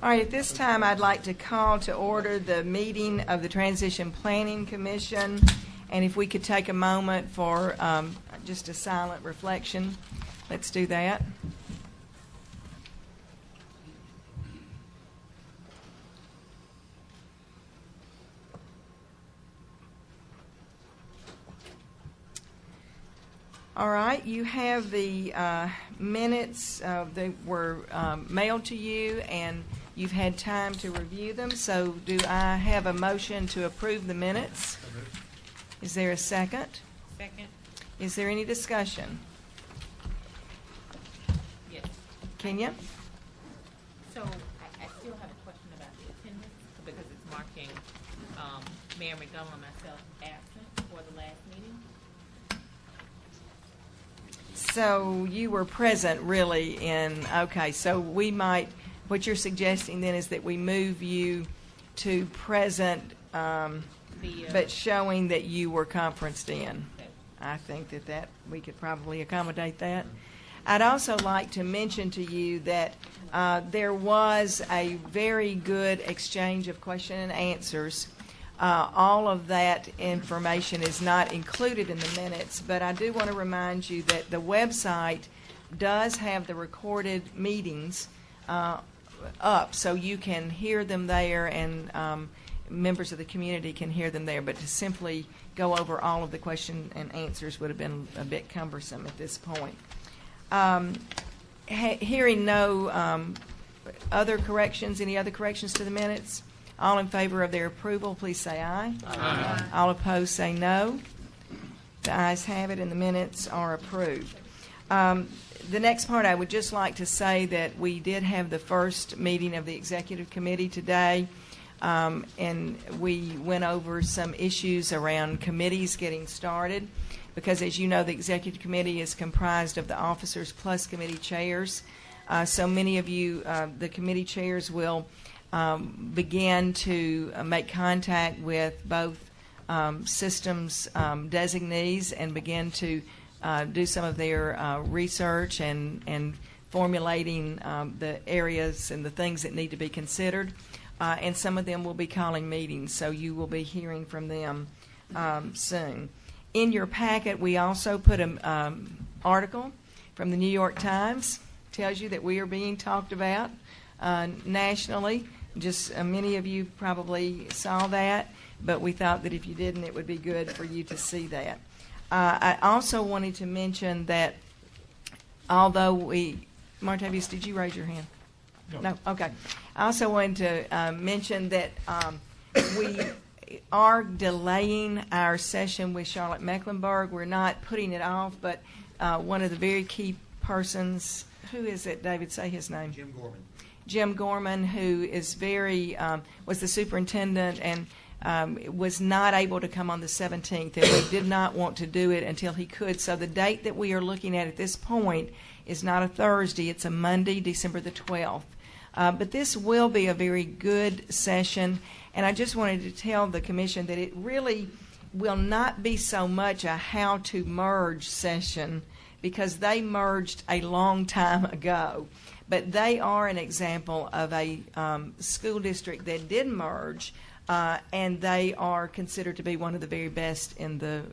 All right, at this time, I'd like to call to order the meeting of the Transition Planning Commission. And if we could take a moment for just a silent reflection, let's do that. All right, you have the minutes. They were mailed to you, and you've had time to review them. So do I have a motion to approve the minutes? Is there a second? Second. Is there any discussion? Yes. Kenya? So I still have a question about the attendance because it's marking Mayor McDonald and myself absent for the last meeting. So you were present really okay, so we might, what you're suggesting then is that we move you to present, but showing that you were conferenced in. Okay. I think that we could probably accommodate that. I'd also like to mention to you that there was a very good exchange of question and answers. All of that information is not included in the minutes, but I do want to remind you that the website does have the recorded meetings up, so you can hear them there, and members of the community can hear them there. But to simply go over all of the question and answers would have been a bit cumbersome at this point. Hearing no other corrections, any other corrections to the minutes? All in favor of their approval, please say aye. Aye. All opposed, say no. The ayes have it, and the minutes are approved. The next part, I would just like to say that we did have the first meeting of the Executive Committee today, and we went over some issues around committees getting started, because as you know, the Executive Committee is comprised of the officers plus committee chairs. So many of you, the committee chairs, will begin to make contact with both systems designees and begin to do some of their research and formulating the areas and the things that need to be considered. And some of them will be calling meetings, so you will be hearing from them soon. In your packet, we also put an article from the New York Times. Tells you that we are being talked about nationally. Just many of you probably saw that, but we thought that if you didn't, it would be good for you to see that. I also wanted to mention that although Martavius, did you raise your hand? No? Okay. I also wanted to mention that we are delaying our session with Charlotte Mecklenburg. We're not putting it off, but one of the very key persons, who is it, David? Say his name. Jim Gorman. Jim Gorman, who is was the superintendent and was not able to come on the 17th, and we did not want to do it until he could. So the date that we are looking at this point is not a Thursday, it's a Monday, December the 12th. But this will be a very good session, and I just wanted to tell the Commission that it really will not be so much a how to merge session, because they merged a long time ago. But they are an example of a school district that did merge, and they are considered to be one of the very best in the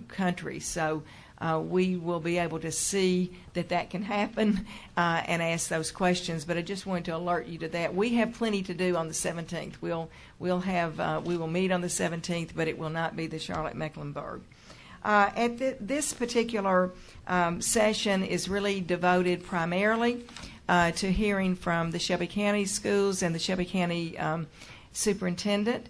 country. So we will be able to see that can happen and ask those questions. But I just wanted to alert you to that. We have plenty to do on the 17th. We will meet on the 17th, but it will not be the Charlotte Mecklenburg. This particular session is really devoted primarily to hearing from the Shelby County schools and the Shelby County superintendent,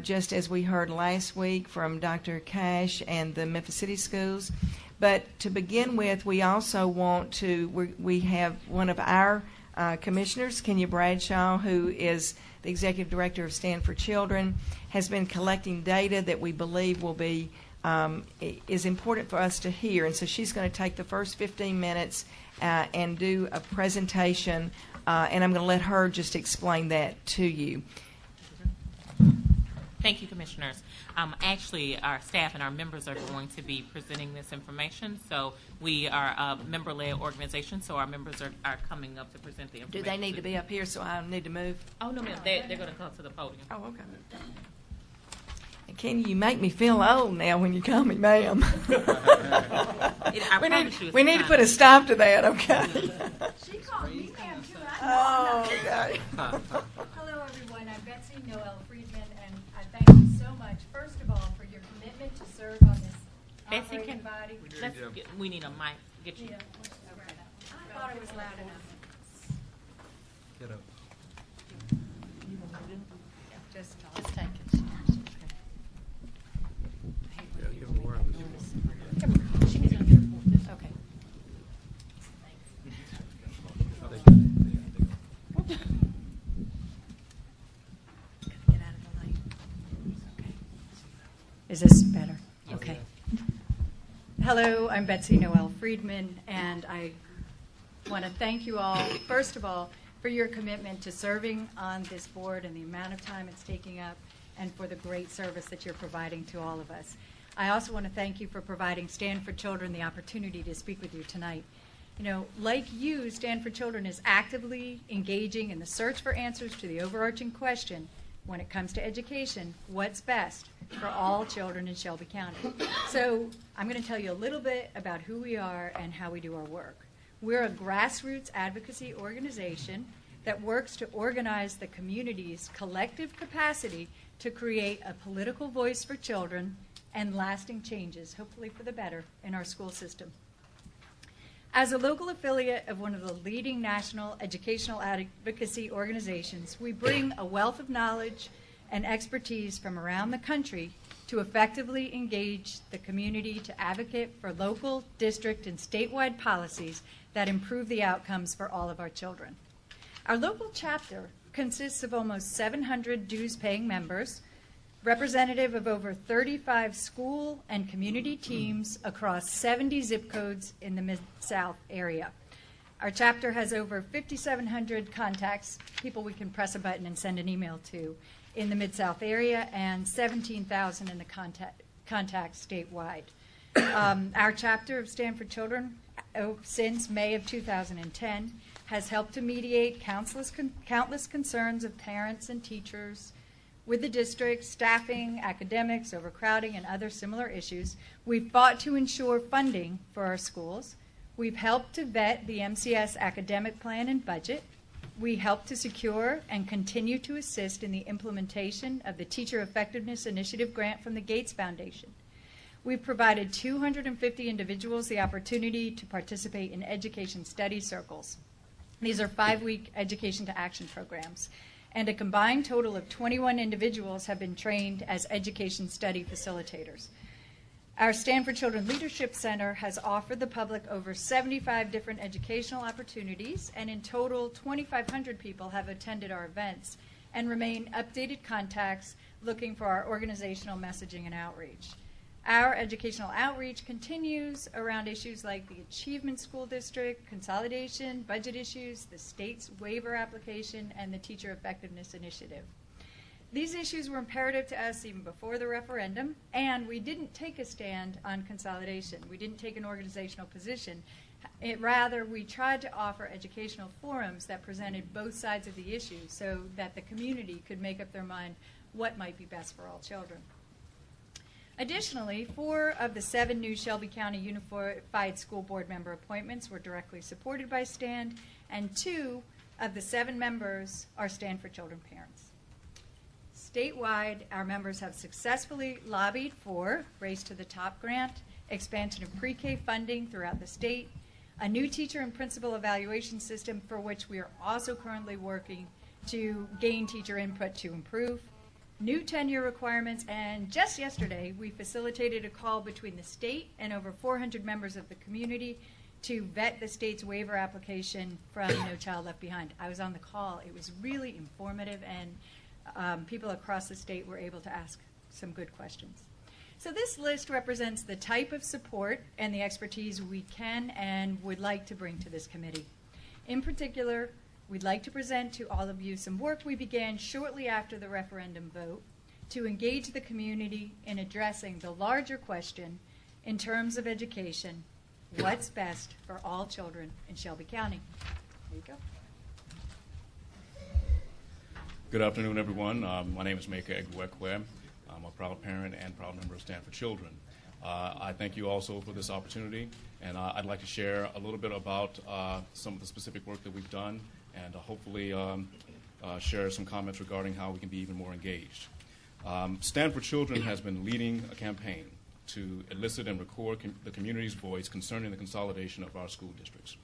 just as we heard last week from Dr. Cash and the Memphis City schools. But to begin with, we also want to, we have one of our commissioners, Kenya Bradshaw, who is the executive director of Stand for Children, has been collecting data that we believe will be is important for us to hear. And so she's going to take the first 15 minutes and do a presentation, and I'm going to let her just explain that to you. Thank you, Commissioners. Actually, our staff and our members are going to be presenting this information. So we are a member-led organization, so our members are coming up to present the Do information. they need to be up here, so I need to move? Oh, no, ma'am. They're going to come to the podium. Oh, okay. And Kenny, you make me feel old now when you call me ma'am. We need to put a stop to that, okay? She called me ma'am too. Oh, okay. Hello, everyone. I'm Betsy Noel Friedman, and I thank you so much, first of all, for your commitment to serve on this Betsy, operating body. we need a mic. Get you. Yeah. Okay. I thought it was loud enough. Get up. Just take it. Yeah, give them word. Okay. Get out of the light. Okay. Is this better? Okay. Hello, I'm Betsy Noel Friedman, and I want to thank you all, first of all, for your commitment to serving on this board and the amount of time it's taking up, and for the great service that you're providing to all of us. I also want to thank you for providing Stand for Children the opportunity to speak with you tonight. You know, like you, Stand for Children is actively engaging in the search for answers to the overarching question, when it comes to education, what's best for all children in Shelby County. So I'm going to tell you a little bit about who we are and how we do our work. We're a grassroots advocacy organization that works to organize the community's collective capacity to create a political voice for children and lasting changes, hopefully for the better, in our school system. As a local affiliate of one of the leading national educational advocacy organizations, we bring a wealth of knowledge and expertise from around the country to effectively engage the community to advocate for local, district, and statewide policies that improve the outcomes for all of our children. Our local chapter consists of almost 700 dues-paying members, representative of over 35 school and community teams across 70 zip codes in the Mid-South area. Our chapter has over 5,700 contacts, people we can press a button and send an email to, in the Mid-South area, and 17,000 in the contacts statewide. Our chapter of Stand for Children, since May of 2010, has helped to mediate countless concerns of parents and teachers with the district, staffing, academics, overcrowding, and other similar issues. We've fought to ensure funding for our schools. We've helped to vet the MCS academic plan and budget. We helped to secure and continue to assist in the implementation of the Teacher Effectiveness Initiative grant from the Gates Foundation. We've provided 250 individuals the opportunity to participate in education study circles. These are 5-week education to action programs, and a combined total of 21 individuals have been trained as education study facilitators. Our Stand for Children Leadership Center has offered the public over 75 different educational opportunities, and in total, 2,500 people have attended our events and remain updated contacts looking for our organizational messaging and outreach. Our educational outreach continues around issues like the Achievement School District, consolidation, budget issues, the state's waiver application, and the Teacher Effectiveness Initiative. These issues were imperative to us even before the referendum, and we didn't take a stand on consolidation. We didn't take an organizational position. Rather, we tried to offer educational forums that presented both sides of the issue so that the community could make up their mind what might be best for all children. Additionally, 4 of the 7 new Shelby County Unified School Board member appointments were directly supported by STAND, and 2 of the 7 members are Stand for Children parents. Statewide, our members have successfully lobbied for Race to the Top grant, expansion of pre-K funding throughout the state, a new teacher and principal evaluation system for which we are also currently working to gain teacher input to improve, new tenure requirements, and just yesterday we facilitated a call between the state and over 400 members of the community to vet the state's waiver application from No Child Left Behind. I was on the call. It was really informative, and people across the state were able to ask some good questions. So this list represents the type of support and the expertise we can and would like to bring to this committee. In particular, we'd like to present to all of you some work we began shortly after the referendum vote to engage the community in addressing the larger question in terms of education, what's best for all children in Shelby County. There you go. Good afternoon, everyone. My name is Meka Egwekwe. I'm a proud parent and proud member of Stand for Children. I thank you also for this opportunity, and I'd like to share a little bit about some of the specific work that we've done, and hopefully share some comments regarding how we can be even more engaged. Stand for Children has been leading a campaign to elicit and record the community's voice concerning the consolidation of our school districts.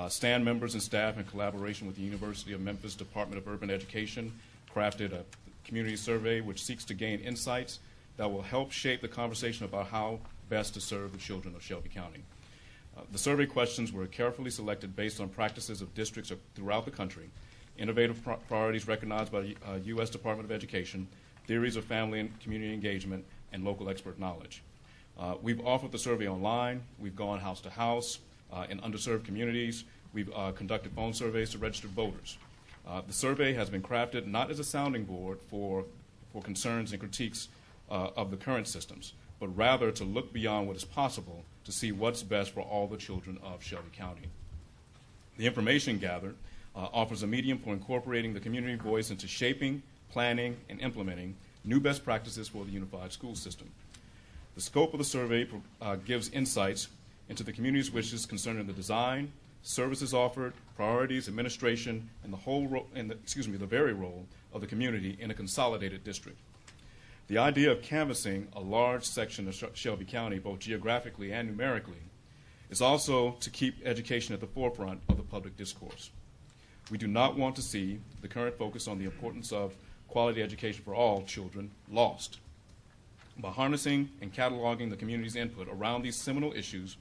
STAN members and staff, in collaboration with the University of Memphis Department of Urban Education, crafted a community survey which seeks to gain insights that will help shape the conversation about how best to serve the children of Shelby County. The survey questions were carefully selected based on practices of districts throughout the country, innovative priorities recognized by the U.S. Department of Education, theories of family and community engagement, and local expert knowledge. We've offered the survey online. We've gone house to house in underserved communities. We've conducted phone surveys to registered voters. The survey has been crafted not as a sounding board for concerns and critiques of the current systems, but rather to look beyond what is possible to see what's best for all the children of Shelby County. The information gathered offers a medium for incorporating the community voice into shaping, planning, and implementing new best practices for the unified school system. The scope of the survey gives insights into the community's wishes concerning the design, services offered, priorities, administration, and the very role of the community in a consolidated district. The idea of canvassing a large section of Shelby County, both geographically and numerically, is also to keep education at the forefront of the public discourse. We do not want to see the current focus on the importance of quality education for all children lost. By harnessing and cataloging the community's input around these seminal issues,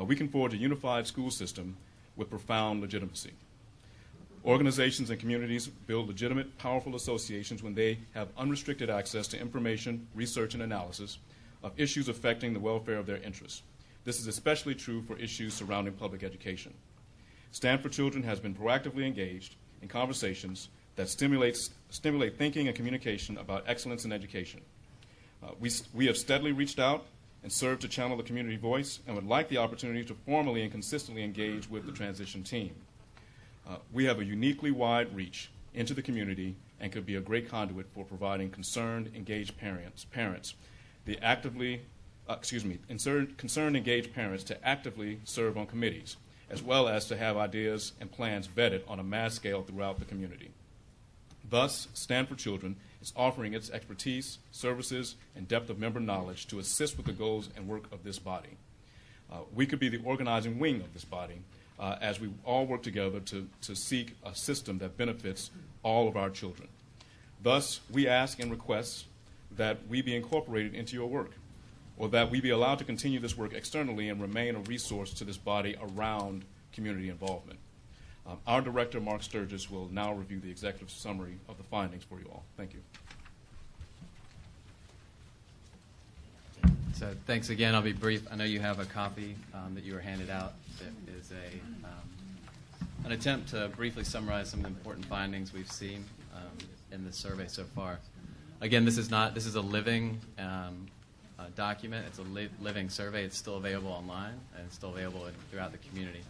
we can forge a unified school system with profound legitimacy. Organizations and communities build legitimate, powerful associations when they have unrestricted access to information, research, and analysis of issues affecting the welfare of their interests. This is especially true for issues surrounding public education. Stand for Children has been proactively engaged in conversations that stimulate thinking and communication about excellence in education. We have steadily reached out and served to channel the community voice and would like the opportunity to formally and consistently engage with the transition team. We have a uniquely wide reach into the community and could be a great conduit for providing concerned, engaged parents concerned, engaged parents to actively serve on committees, as well as to have ideas and plans vetted on a mass scale throughout the community. Thus, Stand for Children is offering its expertise, services, and depth of member knowledge to assist with the goals and work of this body. We could be the organizing wing of this body as we all work together to seek a system that benefits all of our children. Thus, we ask and request that we be incorporated into your work, or that we be allowed to continue this work externally and remain a resource to this body around community involvement. Our director, Mark Sturgis, will now review the executive summary of the findings for you all. Thank you. So thanks again. I'll be brief. I know you have a copy that you were handed out that is an attempt to briefly summarize some of the important findings we've seen in the survey so far. Again, this is a living document. It's a living survey. It's still available online and it's still available throughout the community.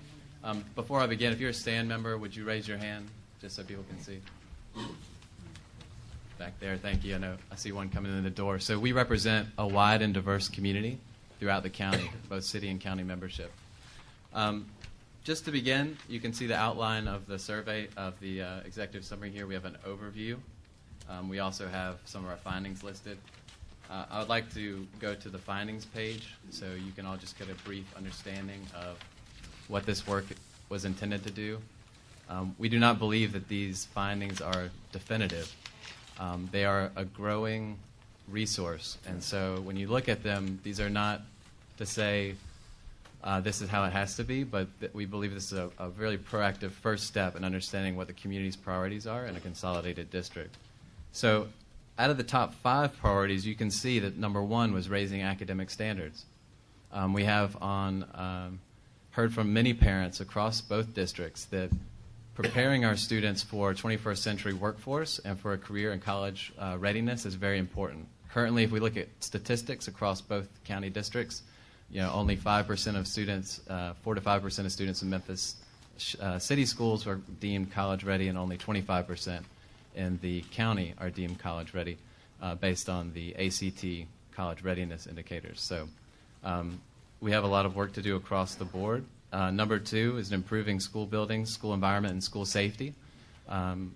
Before I begin, if you're a STAN member, would you raise your hand just so people can see? Back there, thank you. I see one coming in the door. So we represent a wide and diverse community throughout the county, both city and county membership. Just to begin, you can see the outline of the survey of the executive summary here. We have an overview. We also have some of our findings listed. I would like to go to the findings page so you can all just get a brief understanding of what this work was intended to do. We do not believe that these findings are definitive. They are a growing resource, and so when you look at them, these are not to say this is how it has to be, but we believe this is a really proactive first step in understanding what the community's priorities are in a consolidated district. So out of the top 5 priorities, you can see that number 1 was raising academic standards. We have heard from many parents across both districts that preparing our students for 21st century workforce and for a career and college readiness is very important. Currently, if we look at statistics across both county districts, only 5% of students, 4 to 5% of students in Memphis city schools are deemed college ready, and only 25% in the county are deemed college ready based on the ACT college readiness indicators. So we have a lot of work to do across the board. Number 2 is improving school buildings, school environment, and school safety. And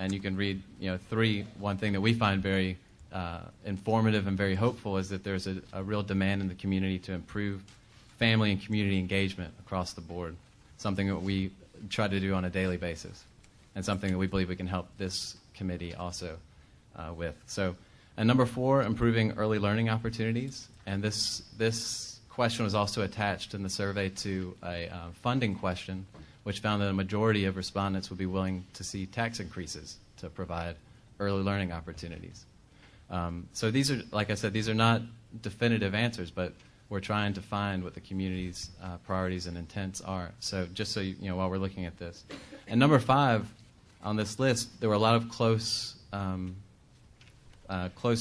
you can read, 3, one thing that we find very informative and very hopeful is that there's a real demand in the community to improve family and community engagement across the board, something that we try to do on a daily basis, and something that we believe we can help this committee also with. So, and number 4, improving early learning opportunities. And this question was also attached in the survey to a funding question, which found that a majority of respondents would be willing to see tax increases to provide early learning opportunities. So these are, like I said, these are not definitive answers, but we're trying to find what the community's priorities and intents are. So just so you know, while we're looking at this. And number 5 on this list, there were a lot of close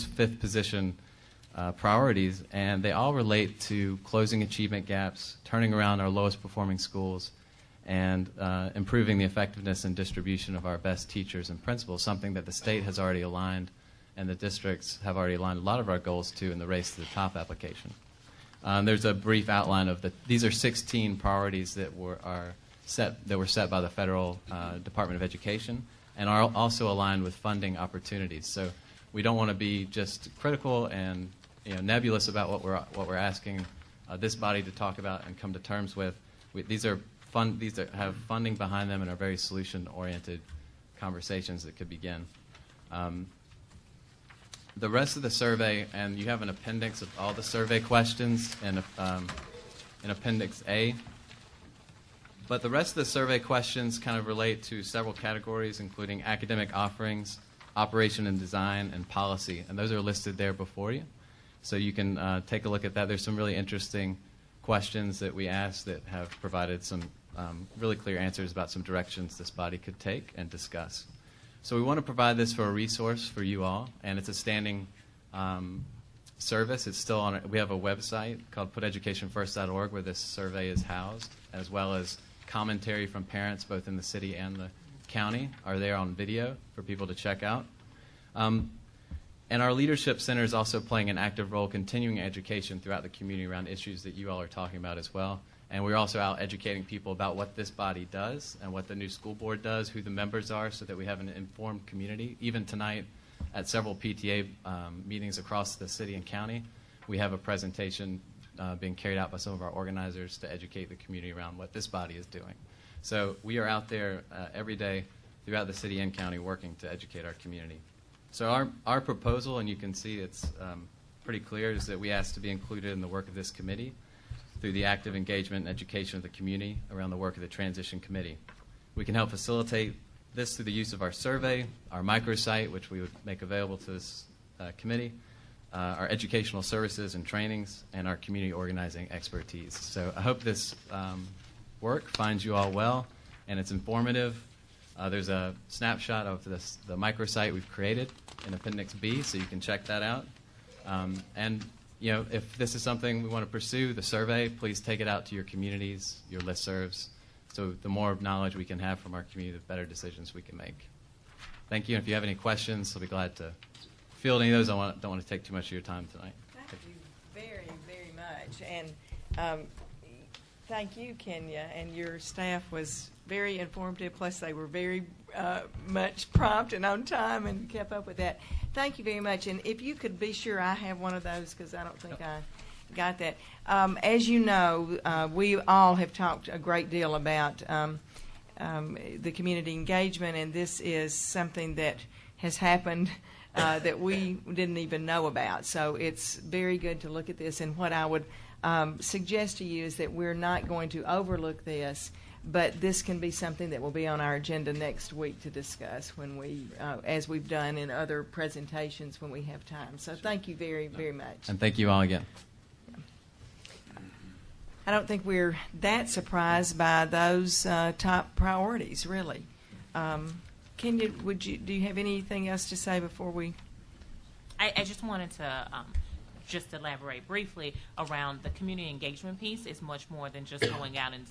fifth position priorities, and they all relate to closing achievement gaps, turning around our lowest performing schools, and improving the effectiveness and distribution of our best teachers and principals, something that the state has already aligned and the districts have already aligned a lot of our goals to in the Race to the Top application. There's a brief outline of these are 16 priorities that were set by the Federal Department of Education and are also aligned with funding opportunities. So we don't want to be just critical and nebulous about what we're asking this body to talk about and come to terms with. These have funding behind them and are very solution-oriented conversations that could begin. The rest of the survey, and you have an appendix of all the survey questions in Appendix A. But the rest of the survey questions kind of relate to several categories, including academic offerings, operation and design, and policy. And those are listed there before you. So you can take a look at that. There's some really interesting questions that we asked that have provided some really clear answers about some directions this body could take and discuss. So we want to provide this for a resource for you all, and it's a standing service. It's still on. We have a website called puteducationfirst.org where this survey is housed, as well as commentary from parents both in the city and the county are there on video for people to check out. And our Leadership Center is also playing an active role continuing education throughout the community around issues that you all are talking about as well. And we're also out educating people about what this body does and what the new school board does, who the members are, so that we have an informed community. Even tonight at several PTA meetings across the city and county, we have a presentation being carried out by some of our organizers to educate the community around what this body is doing. So we are out there every day throughout the city and county working to educate our community. So our proposal, and you can see it's pretty clear, is that we ask to be included in the work of this committee through the active engagement and education of the community around the work of the Transition Committee. We can help facilitate this through the use of our survey, our microsite, which we would make available to this committee, our educational services and trainings, and our community organizing expertise. So I hope this work finds you all well, and it's informative. There's a snapshot of the microsite we've created in Appendix B, so you can check that out. And if this is something we want to pursue, the survey, please take it out to your communities, your listservs. So the more knowledge we can have from our community, the better decisions we can make. Thank you. And if you have any questions, I'll be glad to field any of those. I don't want to take too much of your time tonight. Thank you very, very much. And thank you, Kenya. And your staff was very informative, plus they were very much prompt and on time and kept up with that. Thank you very much. And if you could be sure I have one of those, because I don't think I got that. As you know, we all have talked a great deal about the community engagement, and this is something that has happened that we didn't even know about. So it's very good to look at this. And what I would suggest to you is that we're not going to overlook this, but this can be something that will be on our agenda next week to discuss when we, as we've done in other presentations when we have time. So thank you very, very much. And thank you all again. I don't think we're that surprised by those top priorities, really. Kenya, do you have anything else to say before we? I just wanted to just elaborate briefly around the community engagement piece. Is much more than just going out and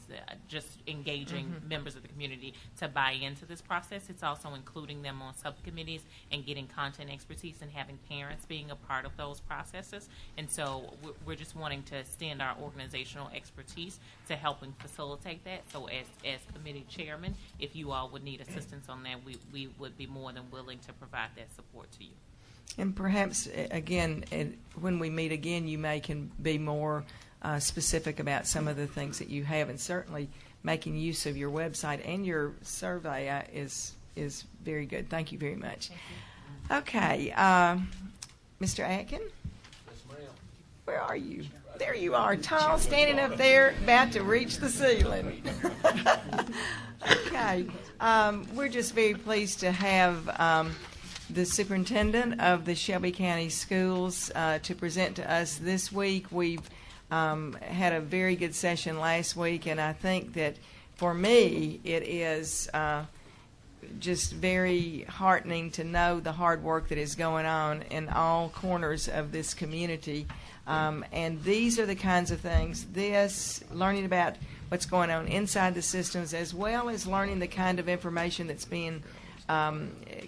just engaging members of the community to buy into this process. It's also including them on subcommittees and getting content expertise and having parents being a part of those processes. And so we're just wanting to extend our organizational expertise to helping facilitate that. So as committee chairman, if you all would need assistance on that, we would be more than willing to provide that support to you. And perhaps, again, when we meet again, you can be more specific about some of the things that you have, and certainly making use of your website and your survey is very good. Thank you very much. Okay, Mr. Atkin? Yes, ma'am. Where are you? There you are, tall, standing up there, about to reach the ceiling. Okay, we're just very pleased to have the superintendent of the Shelby County Schools to present to us this week. We've had a very good session last week, and I think that for me it is just very heartening to know the hard work that is going on in all corners of this community. And these are the kinds of things, learning about what's going on inside the systems, as well as learning the kind of information that's being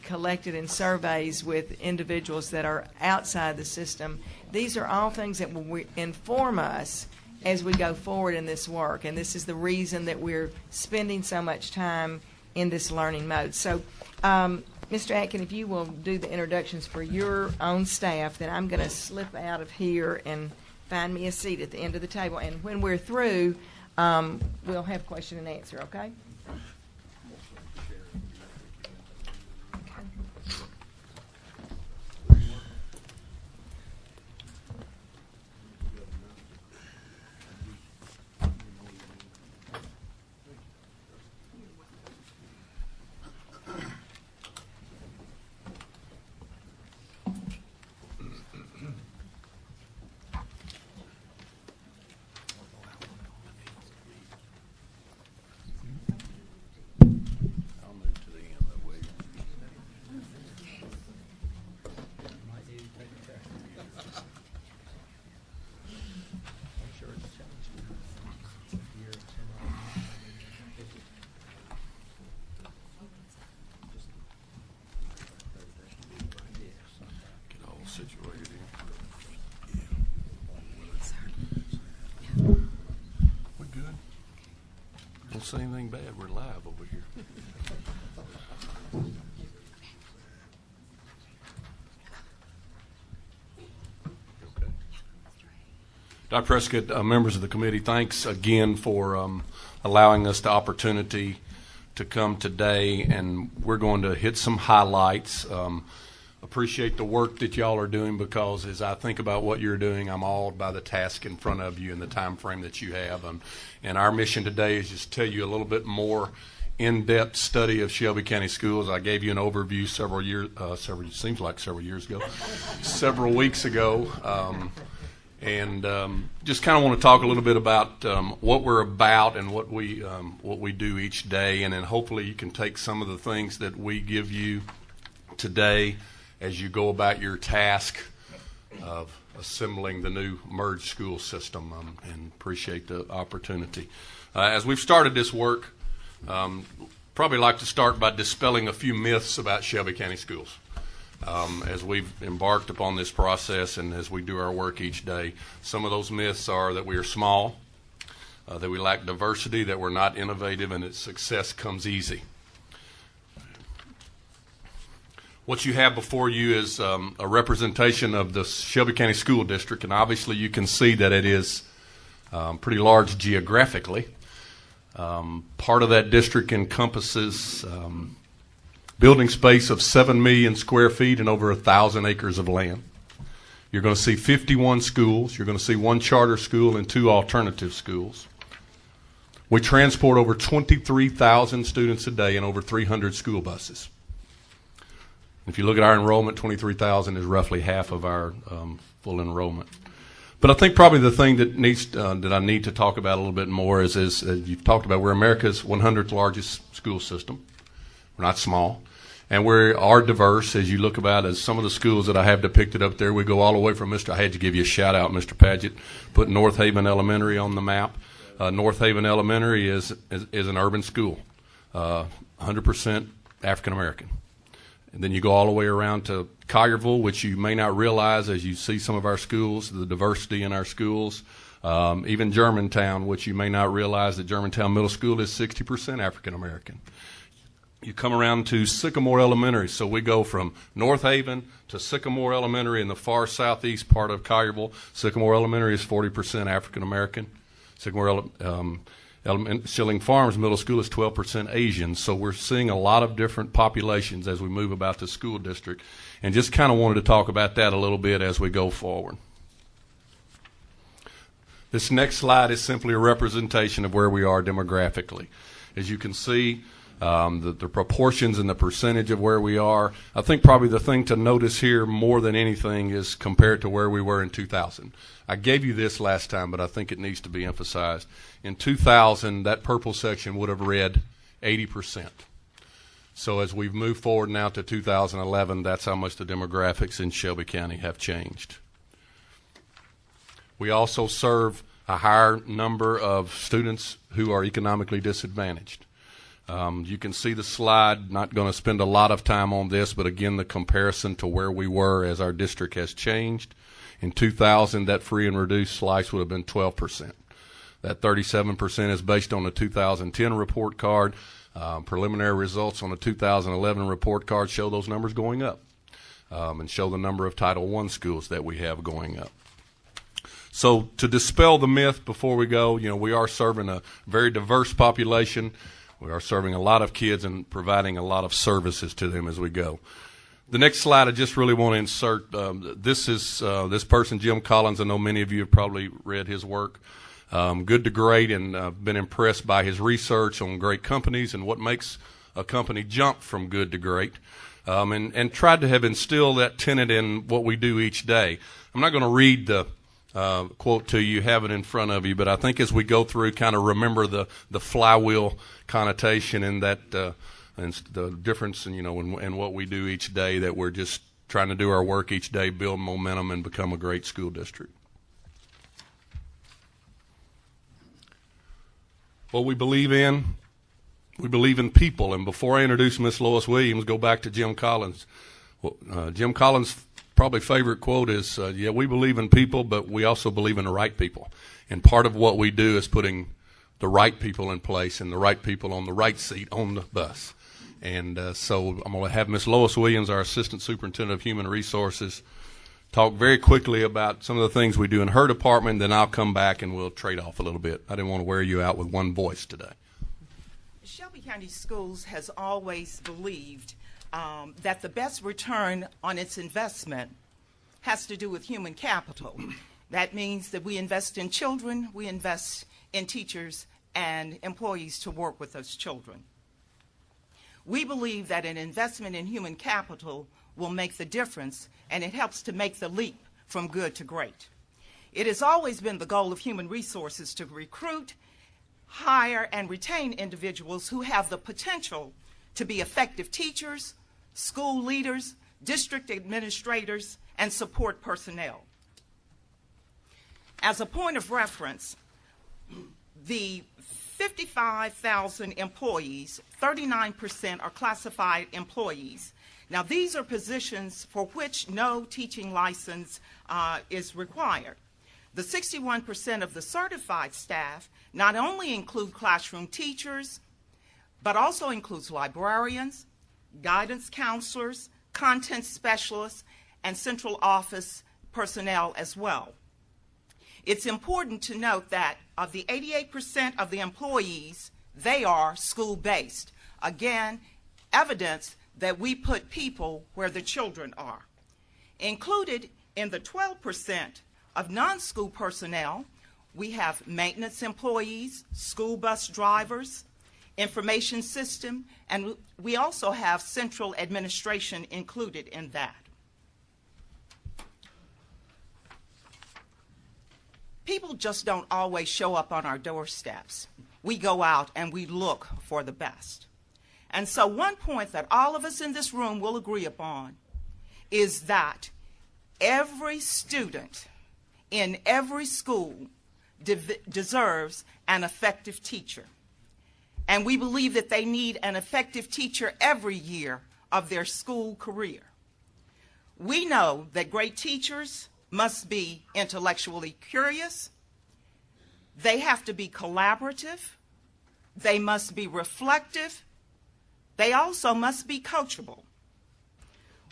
collected in surveys with individuals that are outside the system. These are all things that will inform us as we go forward in this work, and this is the reason that we're spending so much time in this learning mode. So, Mr. Atkin, if you will do the introductions for your own staff, then I'm going to slip out of here and find me a seat at the end of the table, and when we're through, we'll have question and answer, okay? Situated we good? Don't say anything bad. We're live over here. Okay. Dr. Prescott, members of the committee, thanks again for allowing us the opportunity to come today, and we're going to hit some highlights. Appreciate the work that y'all are doing, because as I think about what you're doing, I'm awed by the task in front of you and the time frame that you have. And our mission today is just to tell you a little bit more in-depth study of Shelby County Schools. I gave you an overview several weeks ago, and just kind of want to talk a little bit about what we're about and what we do each day, and then hopefully you can take some of the things that we give you today as you go about your task of assembling the new merged school system, and appreciate the opportunity. As we've started this work, probably like to start by dispelling a few myths about Shelby County Schools. As we've embarked upon this process and as we do our work each day, some of those myths are that we are small, that we lack diversity, that we're not innovative, and that success comes easy. What you have before you is a representation of the Shelby County School District, and obviously you can see that it is pretty large geographically. Part of that district encompasses building space of 7 million square feet and over 1,000 acres of land. You're going to see 51 schools. You're going to see 1 charter school and 2 alternative schools. We transport over 23,000 students a day in over 300 school buses. If you look at our enrollment, 23,000 is roughly half of our full enrollment. But I think probably the thing that I need to talk about a little bit more is you've talked about, we're America's 100th largest school system. We're not small. And we are diverse, as you look about, as some of the schools that I have depicted up there. We go all the way from I had to give you a shout out, Mr. Paget, put North Haven Elementary on the map. North Haven Elementary is an urban school, 100% African American. And then you go all the way around to Collierville, which you may not realize as you see some of our schools, the diversity in our schools. Even Germantown, which you may not realize that Germantown Middle School is 60% African American. You come around to Sycamore Elementary, so we go from North Haven to Sycamore Elementary in the far southeast part of Collierville. Sycamore Elementary is 40% African American. Sycamore Schilling Farms Middle School is 12% Asian, so we're seeing a lot of different populations as we move about the school district, and just kind of wanted to talk about that a little bit as we go forward. This next slide is simply a representation of where we are demographically. As you can see, the proportions and the percentage of where we are. I think probably the thing to notice here more than anything is compared to where we were in 2000. I gave you this last time, but I think it needs to be emphasized. In 2000, that purple section would have read 80%. So as we've moved forward now to 2011, that's how much the demographics in Shelby County have changed. We also serve a higher number of students who are economically disadvantaged. You can see the slide, not going to spend a lot of time on this, but again, the comparison to where we were as our district has changed. In 2000, that free and reduced slice would have been 12%. That 37% is based on the 2010 report card. Preliminary results on the 2011 report card show those numbers going up, and show the number of Title I schools that we have going up. So to dispel the myth before we go, we are serving a very diverse population. We are serving a lot of kids and providing a lot of services to them as we go. The next slide, I just really want to insert. This is this person, Jim Collins. I know many of you have probably read his work. Good to Great, and I've been impressed by his research on great companies and what makes a company jump from good to great, and tried to have instilled that tenet in what we do each day. I'm not going to read the quote to you, have it in front of you, but I think as we go through, kind of remember the flywheel connotation and that and the difference in what we do each day, that we're just trying to do our work each day, build momentum, and become a great school district. What we believe in people. And before I introduce Miss Lois Williams, go back to Jim Collins. Jim Collins' probably favorite quote is, we believe in people, but we also believe in the right people. And part of what we do is putting the right people in place and the right people on the right seat on the bus. And so I'm going to have Miss Lois Williams, our Assistant Superintendent of Human Resources, talk very quickly about some of the things we do in her department. Then I'll come back and we'll trade off a little bit. I didn't want to wear you out with one voice today. Shelby County Schools has always believed that the best return on its investment has to do with human capital. That means that we invest in children, we invest in teachers and employees to work with those children. We believe that an investment in human capital will make the difference, and it helps to make the leap from good to great. It has always been the goal of human resources to recruit, hire, and retain individuals who have the potential to be effective teachers, school leaders, district administrators, and support personnel. As a point of reference, the 55,000 employees, 39% are classified employees. Now, these are positions for which no teaching license is required. The 61% of the certified staff not only include classroom teachers, but also includes librarians, guidance counselors, content specialists, and central office personnel as well. It's important to note that of the 88% of the employees, they are school-based. Again, evidence that we put people where the children are. Included in the 12% of non-school personnel, we have maintenance employees, school bus drivers, information system, and we also have central administration included in that. People just don't always show up on our doorsteps. We go out and we look for the best. And so one point that all of us in this room will agree upon is that every student in every school deserves an effective teacher. And we believe that they need an effective teacher every year of their school career. We know that great teachers must be intellectually curious, they have to be collaborative, they must be reflective, they also must be coachable.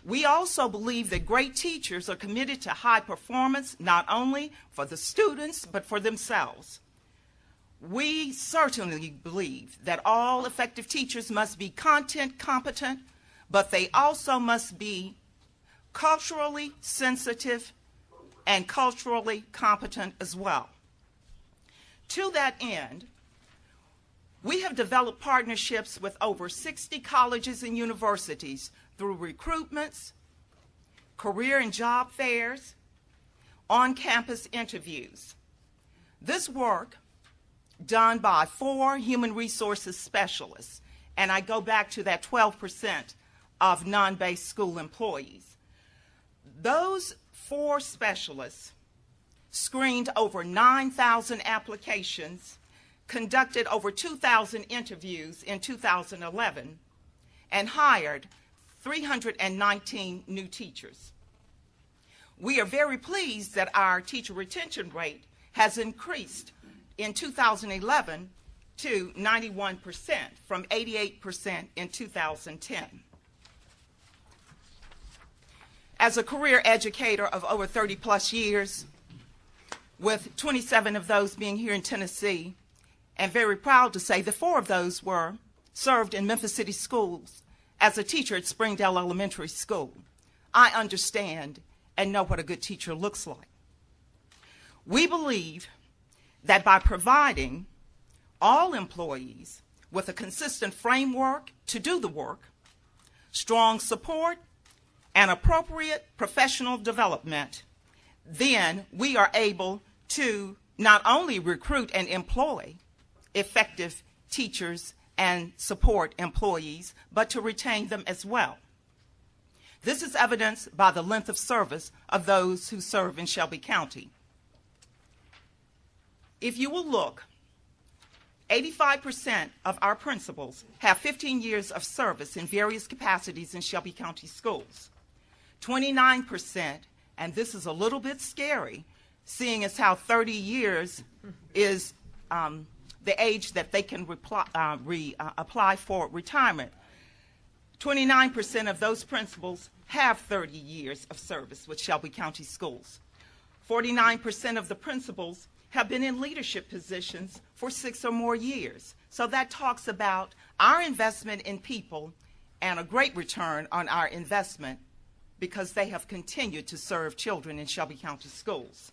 We also believe that great teachers are committed to high performance, not only for the students, but for themselves. We certainly believe that all effective teachers must be content competent, but they also must be culturally sensitive and culturally competent as well. To that end, we have developed partnerships with over 60 colleges and universities through recruitments, career and job fairs, on-campus interviews. This work, done by 4 human resources specialists, and I go back to that 12% of non-based school employees. Those 4 specialists screened over 9,000 applications, conducted over 2,000 interviews in 2011, and hired 319 new teachers. We are very pleased that our teacher retention rate has increased in 2011 to 91% from 88% in 2010. As a career educator of over 30 plus years, with 27 of those being here in Tennessee, and very proud to say that 4 of those were served in Memphis City schools as a teacher at Springdale Elementary School, I understand and know what a good teacher looks like. We believe that by providing all employees with a consistent framework to do the work, strong support, and appropriate professional development, then we are able to not only recruit and employ effective teachers and support employees, but to retain them as well. This is evidenced by the length of service of those who serve in Shelby County. If you will look, 85% of our principals have 15 years of service in various capacities in Shelby County schools. 29%, and this is a little bit scary, seeing as how 30 years is the age that they can apply for retirement. 29% of those principals have 30 years of service with Shelby County schools. 49% of the principals have been in leadership positions for 6 or more years. So that talks about our investment in people and a great return on our investment because they have continued to serve children in Shelby County schools.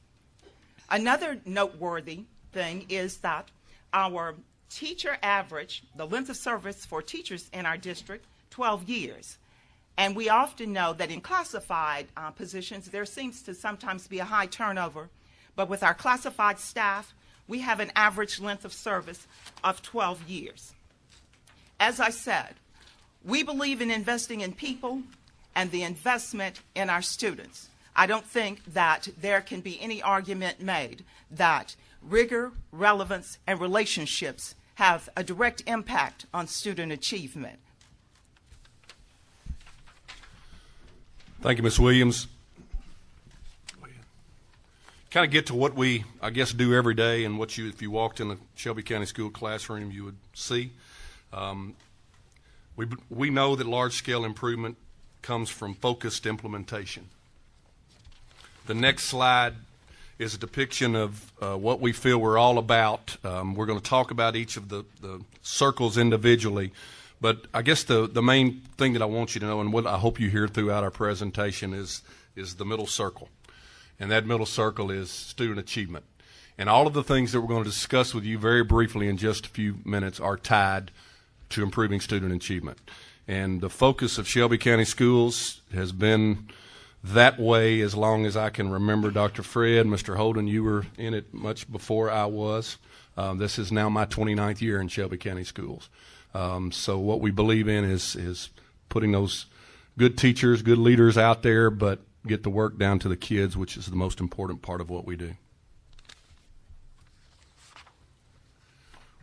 Another noteworthy thing is that our teacher average, the length of service for teachers in our district, 12 years. And we often know that in classified positions, there seems to sometimes be a high turnover. But with our classified staff, we have an average length of service of 12 years. As I said, we believe in investing in people and the investment in our students. I don't think that there can be any argument made that rigor, relevance, and relationships have a direct impact on student achievement. Thank you, Ms. Williams. Kind of get to what we, I guess, do every day and what you, if you walked in the Shelby County School classroom, you would see. We know that large-scale improvement comes from focused implementation. The next slide is a depiction of what we feel we're all about. We're going to talk about each of the circles individually, but I guess the main thing that I want you to know and what I hope you hear throughout our presentation is the middle circle. And that middle circle is student achievement. And all of the things that we're going to discuss with you very briefly in just a few minutes are tied to improving student achievement. And the focus of Shelby County Schools has been that way as long as I can remember. Dr. Fred, Mr. Holden, you were in it much before I was. This is now my 29th year in Shelby County Schools. So what we believe in is putting those good teachers, good leaders out there, but get the work down to the kids, which is the most important part of what we do.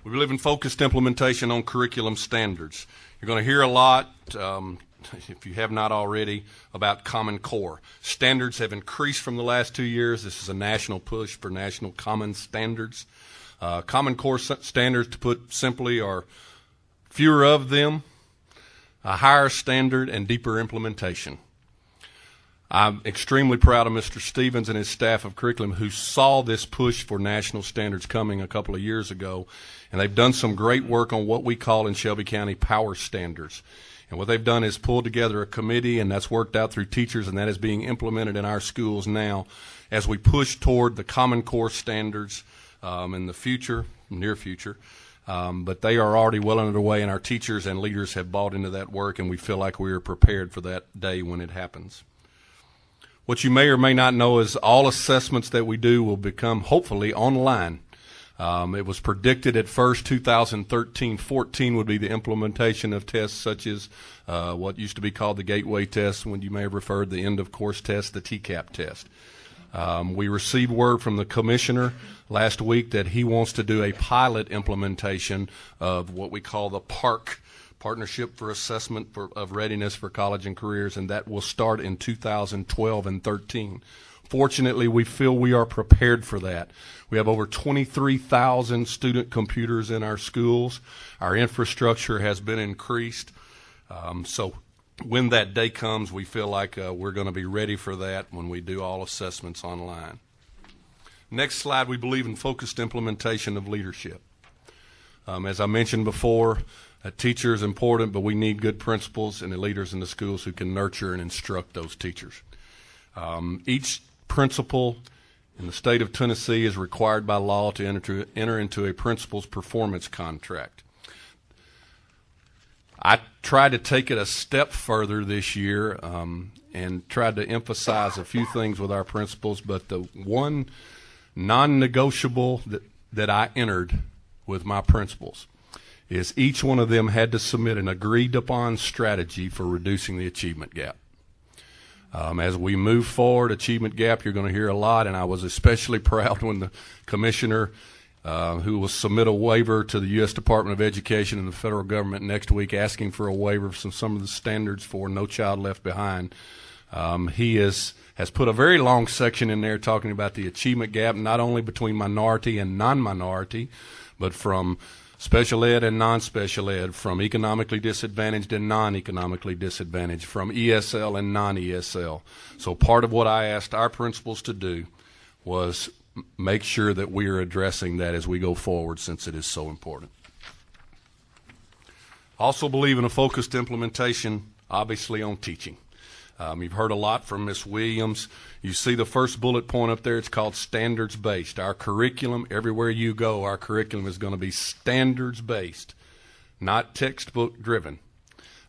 We believe in focused implementation on curriculum standards. You're going to hear a lot, if you have not already, about Common Core. Standards have increased from the last 2 years. This is a national push for national common standards. Common Core standards, to put simply, are fewer of them, a higher standard, and deeper implementation. I'm extremely proud of Mr. Stevens and his staff of curriculum who saw this push for national standards coming a couple of years ago, and they've done some great work on what we call in Shelby County power standards. And what they've done is pulled together a committee, and that's worked out through teachers, and that is being implemented in our schools now as we push toward the Common Core standards in the future, near future. But they are already well underway, and our teachers and leaders have bought into that work, and we feel like we are prepared for that day when it happens. What you may or may not know is all assessments that we do will become, hopefully, online. It was predicted at first 2013-14 would be the implementation of tests such as what used to be called the Gateway Test, when you may have referred the end of course test, the TCAP test. We received word from the commissioner last week that he wants to do a pilot implementation of what we call the PARC, Partnership for Assessment of Readiness for College and Careers, and that will start in 2012 and 13. Fortunately, we feel we are prepared for that. We have over 23,000 student computers in our schools. Our infrastructure has been increased. So when that day comes, we feel like we're going to be ready for that when we do all assessments online. Next slide, we believe in focused implementation of leadership. As I mentioned before, a teacher is important, but we need good principals and the leaders in the schools who can nurture and instruct those teachers. Each principal in the state of Tennessee is required by law to enter into a principal's performance contract. I tried to take it a step further this year and tried to emphasize a few things with our principals, but the one non-negotiable that I entered with my principals is each one of them had to submit an agreed-upon strategy for reducing the achievement gap. As we move forward, achievement gap, you're going to hear a lot, and I was especially proud when the commissioner, who will submit a waiver to the U.S. Department of Education and the federal government next week asking for a waiver from some of the standards for No Child Left Behind. He has put a very long section in there talking about the achievement gap, not only between minority and non-minority, but from special ed and non-special ed, from economically disadvantaged and non-economically disadvantaged, from ESL and non-ESL. So part of what I asked our principals to do was make sure that we are addressing that as we go forward, since it is so important. Also believe in a focused implementation, obviously, on teaching. You've heard a lot from Ms. Williams. You see the first bullet point up there. It's called standards-based. Our curriculum, everywhere you go, our curriculum is going to be standards-based, not textbook-driven.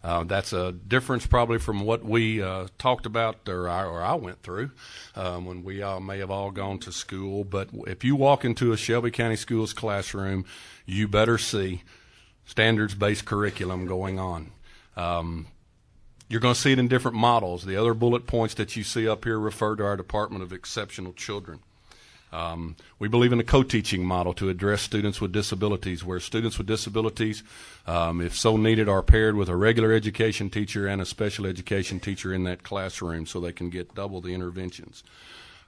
That's a difference probably from what we talked about, or I went through when we may have all gone to school. But if you walk into a Shelby County Schools classroom, you better see standards-based curriculum going on. You're going to see it in different models. The other bullet points that you see up here refer to our Department of Exceptional Children. We believe in a co-teaching model to address students with disabilities, where students with disabilities, if so needed, are paired with a regular education teacher and a special education teacher in that classroom so they can get double the interventions.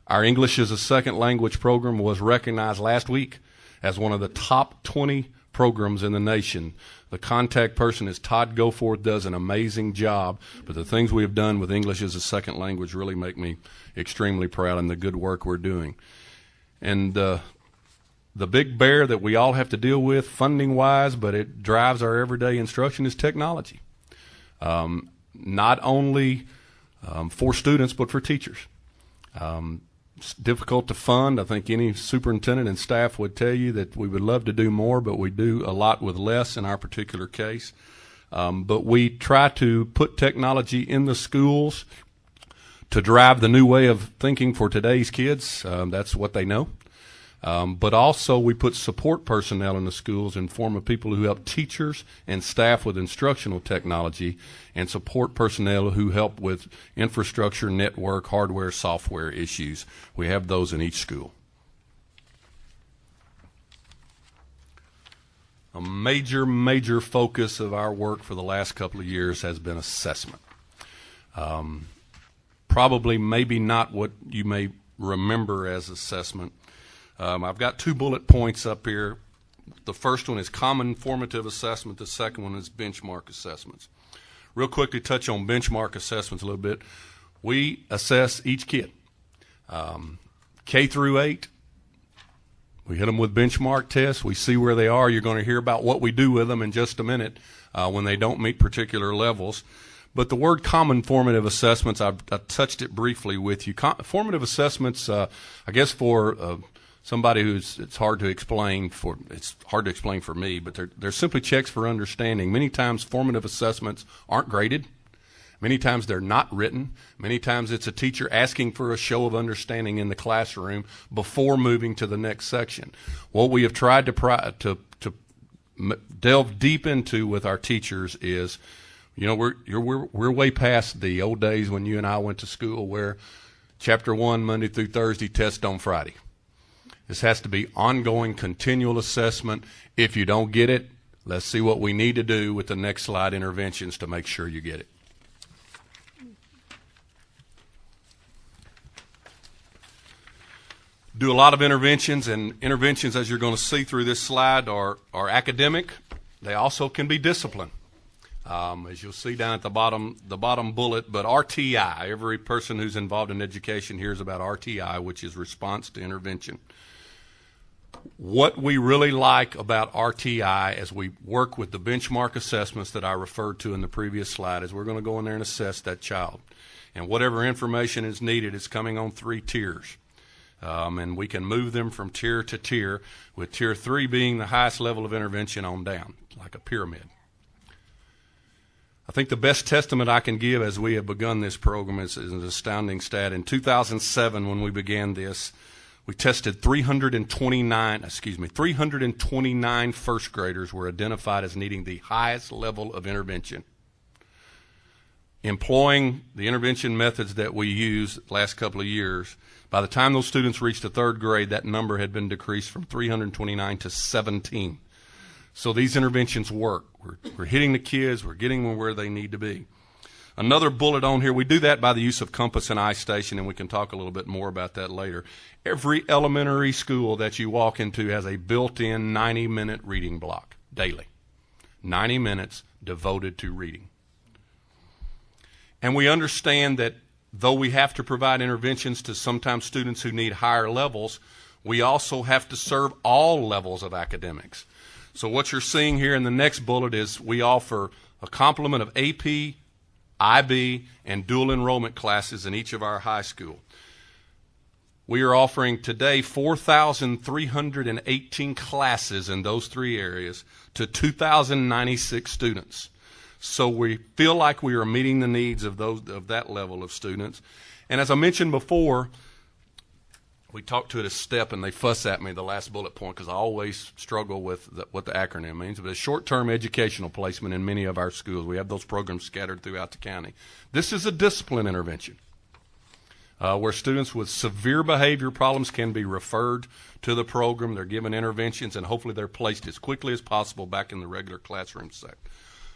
Our English as a Second Language program was recognized last week as one of the top 20 programs in the nation. The contact person is Todd Goforth, does an amazing job, but the things we have done with English as a second language really make me extremely proud in the good work we're doing. And the big bear that we all have to deal with funding-wise, but it drives our everyday instruction, is technology. Not only for students, but for teachers. It's difficult to fund. I think any superintendent and staff would tell you that we would love to do more, but we do a lot with less in our particular case. But we try to put technology in the schools to drive the new way of thinking for today's kids. That's what they know. But also we put support personnel in the schools in form of people who help teachers and staff with instructional technology, and support personnel who help with infrastructure, network, hardware, software issues. We have those in each school. A major focus of our work for the last couple of years has been assessment. Probably maybe not what you may remember as assessment. I've got 2 bullet points up here. The first one is common formative assessment. The second one is benchmark assessments. Real quickly touch on benchmark assessments a little bit. We assess each kid. K through 8, we hit them with benchmark tests. We see where they are. You're going to hear about what we do with them in just a minute when they don't meet particular levels. But the word common formative assessments, I touched it briefly with you. Formative assessments, I guess for somebody it's hard to explain for me, but they're simply checks for understanding. Many times formative assessments aren't graded. Many times they're not written. Many times it's a teacher asking for a show of understanding in the classroom before moving to the next section. What we have tried to delve deep into with our teachers is, we're way past the old days when you and I went to school where Chapter 1 Monday through Thursday, test on Friday. This has to be ongoing, continual assessment. If you don't get it, let's see what we need to do with the next slide interventions to make sure you get it. Do a lot of interventions, and interventions, as you're going to see through this slide, are academic. They also can be discipline, as you'll see down at the bottom bullet. But RTI, every person who's involved in education hears about RTI, which is response to intervention. What we really like about RTI as we work with the benchmark assessments that I referred to in the previous slide is we're going to go in there and assess that child. And whatever information is needed is coming on 3 tiers. And we can move them from tier to tier, with tier 3 being the highest level of intervention on down, like a pyramid. I think the best testament I can give as we have begun this program is an astounding stat. In 2007, when we began this, we tested 329 first graders were identified as needing the highest level of intervention. Employing the intervention methods that we used the last couple of years, by the time those students reached the 3rd grade, that number had been decreased from 329 to 17. So these interventions work. We're hitting the kids. We're getting them where they need to be. Another bullet on here, we do that by the use of Compass and iStation, and we can talk a little bit more about that later. Every elementary school that you walk into has a built-in 90-minute reading block daily. 90 minutes devoted to reading. And we understand that though we have to provide interventions to sometimes students who need higher levels, we also have to serve all levels of academics. So what you're seeing here in the next bullet is we offer a complement of AP, IB, and dual enrollment classes in each of our high school. We are offering today 4,318 classes in those 3 areas to 2,096 students. So we feel like we are meeting the needs of that level of students. And as I mentioned before, we talked to it as STEP, and they fuss at me the last bullet point because I always struggle with what the acronym means. But it's short-term educational placement in many of our schools. We have those programs scattered throughout the county. This is a discipline intervention where students with severe behavior problems can be referred to the program. They're given interventions, and hopefully they're placed as quickly as possible back in the regular classroom set.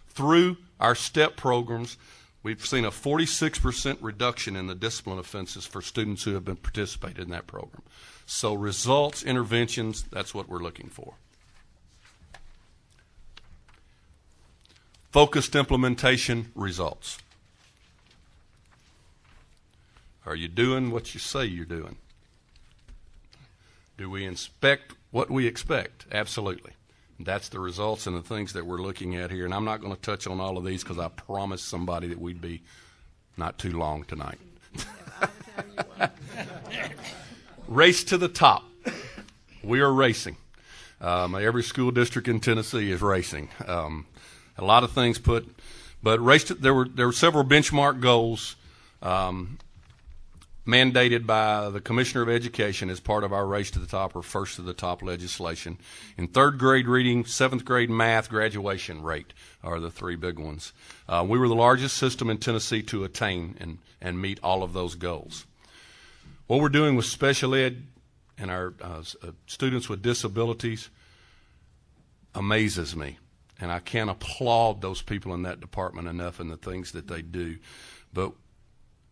Through our STEP programs, we've seen a 46% reduction in the discipline offenses for students who have been participated in that program. So results, interventions, that's what we're looking for. Focused implementation, results. Are you doing what you say you're doing? Do we inspect what we expect? Absolutely. That's the results and the things that we're looking at here. And I'm not going to touch on all of these because I promised somebody that we'd be not too long tonight. Race to the top. We are racing. Every school district in Tennessee is racing. A lot of things there were several benchmark goals. mandated by the Commissioner of Education as part of our Race to the Top or First to the Top legislation. In third grade reading, seventh grade math, graduation rate are the three big ones. We were the largest system in Tennessee to attain and meet all of those goals. What we're doing with special ed and our students with disabilities amazes me. And I can't applaud those people in that department enough and the things that they do. But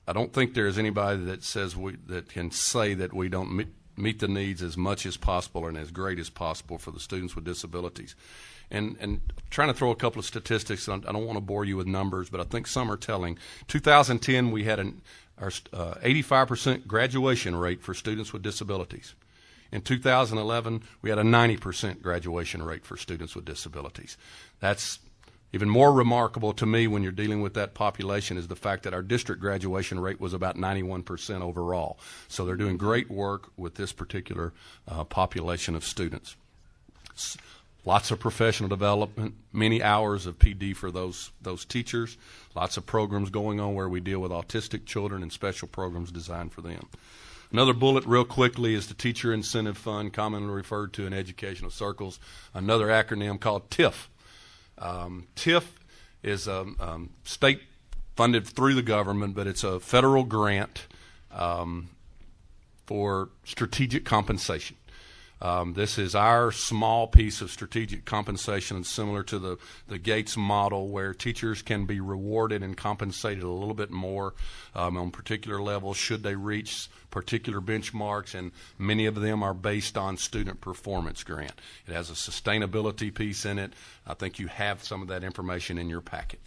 I don't think there is anybody that says that can say that we don't meet the needs as much as possible and as great as possible for the students with disabilities. And trying to throw a couple of statistics, I don't want to bore you with numbers, but I think some are telling. 2010, we had our 85% graduation rate for students with disabilities. In 2011, we had a 90% graduation rate for students with disabilities. That's even more remarkable to me when you're dealing with that population is the fact that our district graduation rate was about 91% overall. So they're doing great work with this particular population of students. Lots of professional development, many hours of PD for those teachers, lots of programs going on where we deal with autistic children and special programs designed for them. Another bullet real quickly is the Teacher Incentive Fund, commonly referred to in educational circles, another acronym called TIF. TIF is state funded through the government, but it's a federal grant for strategic compensation. This is our small piece of strategic compensation, similar to the Gates model, where teachers can be rewarded and compensated a little bit more on particular levels should they reach particular benchmarks, and many of them are based on student performance grant. It has a sustainability piece in it. I think you have some of that information in your packet.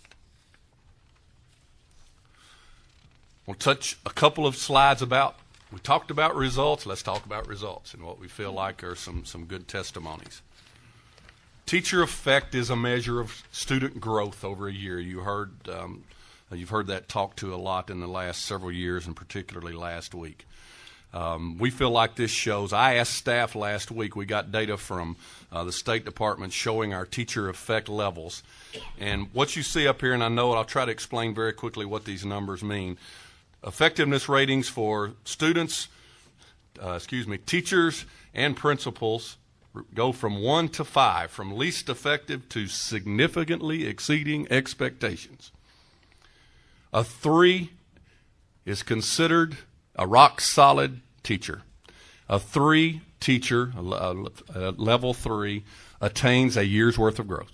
We'll touch a couple of slides about. We talked about results. Let's talk about results and what we feel like are some good testimonies. Teacher effect is a measure of student growth over a year. You've heard that talked to a lot in the last several years, and particularly last week. We feel like this shows. I asked staff last week. We got data from the State Department showing our teacher effect levels, and what you see up here, and I know I'll try to explain very quickly what these numbers mean. Effectiveness ratings for students, teachers and principals go from 1 to 5, from least effective to significantly exceeding expectations. A 3 is considered a rock-solid teacher. A 3 teacher, level 3, attains a year's worth of growth.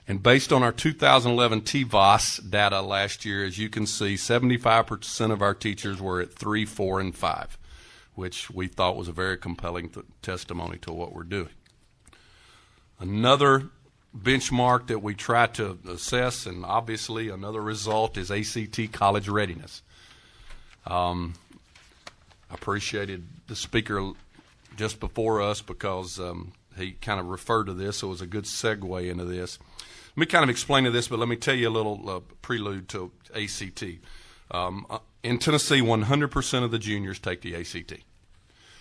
And based on our 2011 TVOS data last year, as you can see, 75% of our teachers were at 3, 4, and 5, which we thought was a very compelling testimony to what we're doing. Another benchmark that we try to assess, and obviously another result, is ACT college readiness. I appreciated the speaker just before us because he kind of referred to this, so it was a good segue into this. Let me kind of explain to this, but let me tell you a little prelude to ACT. In Tennessee, 100% of the juniors take the ACT.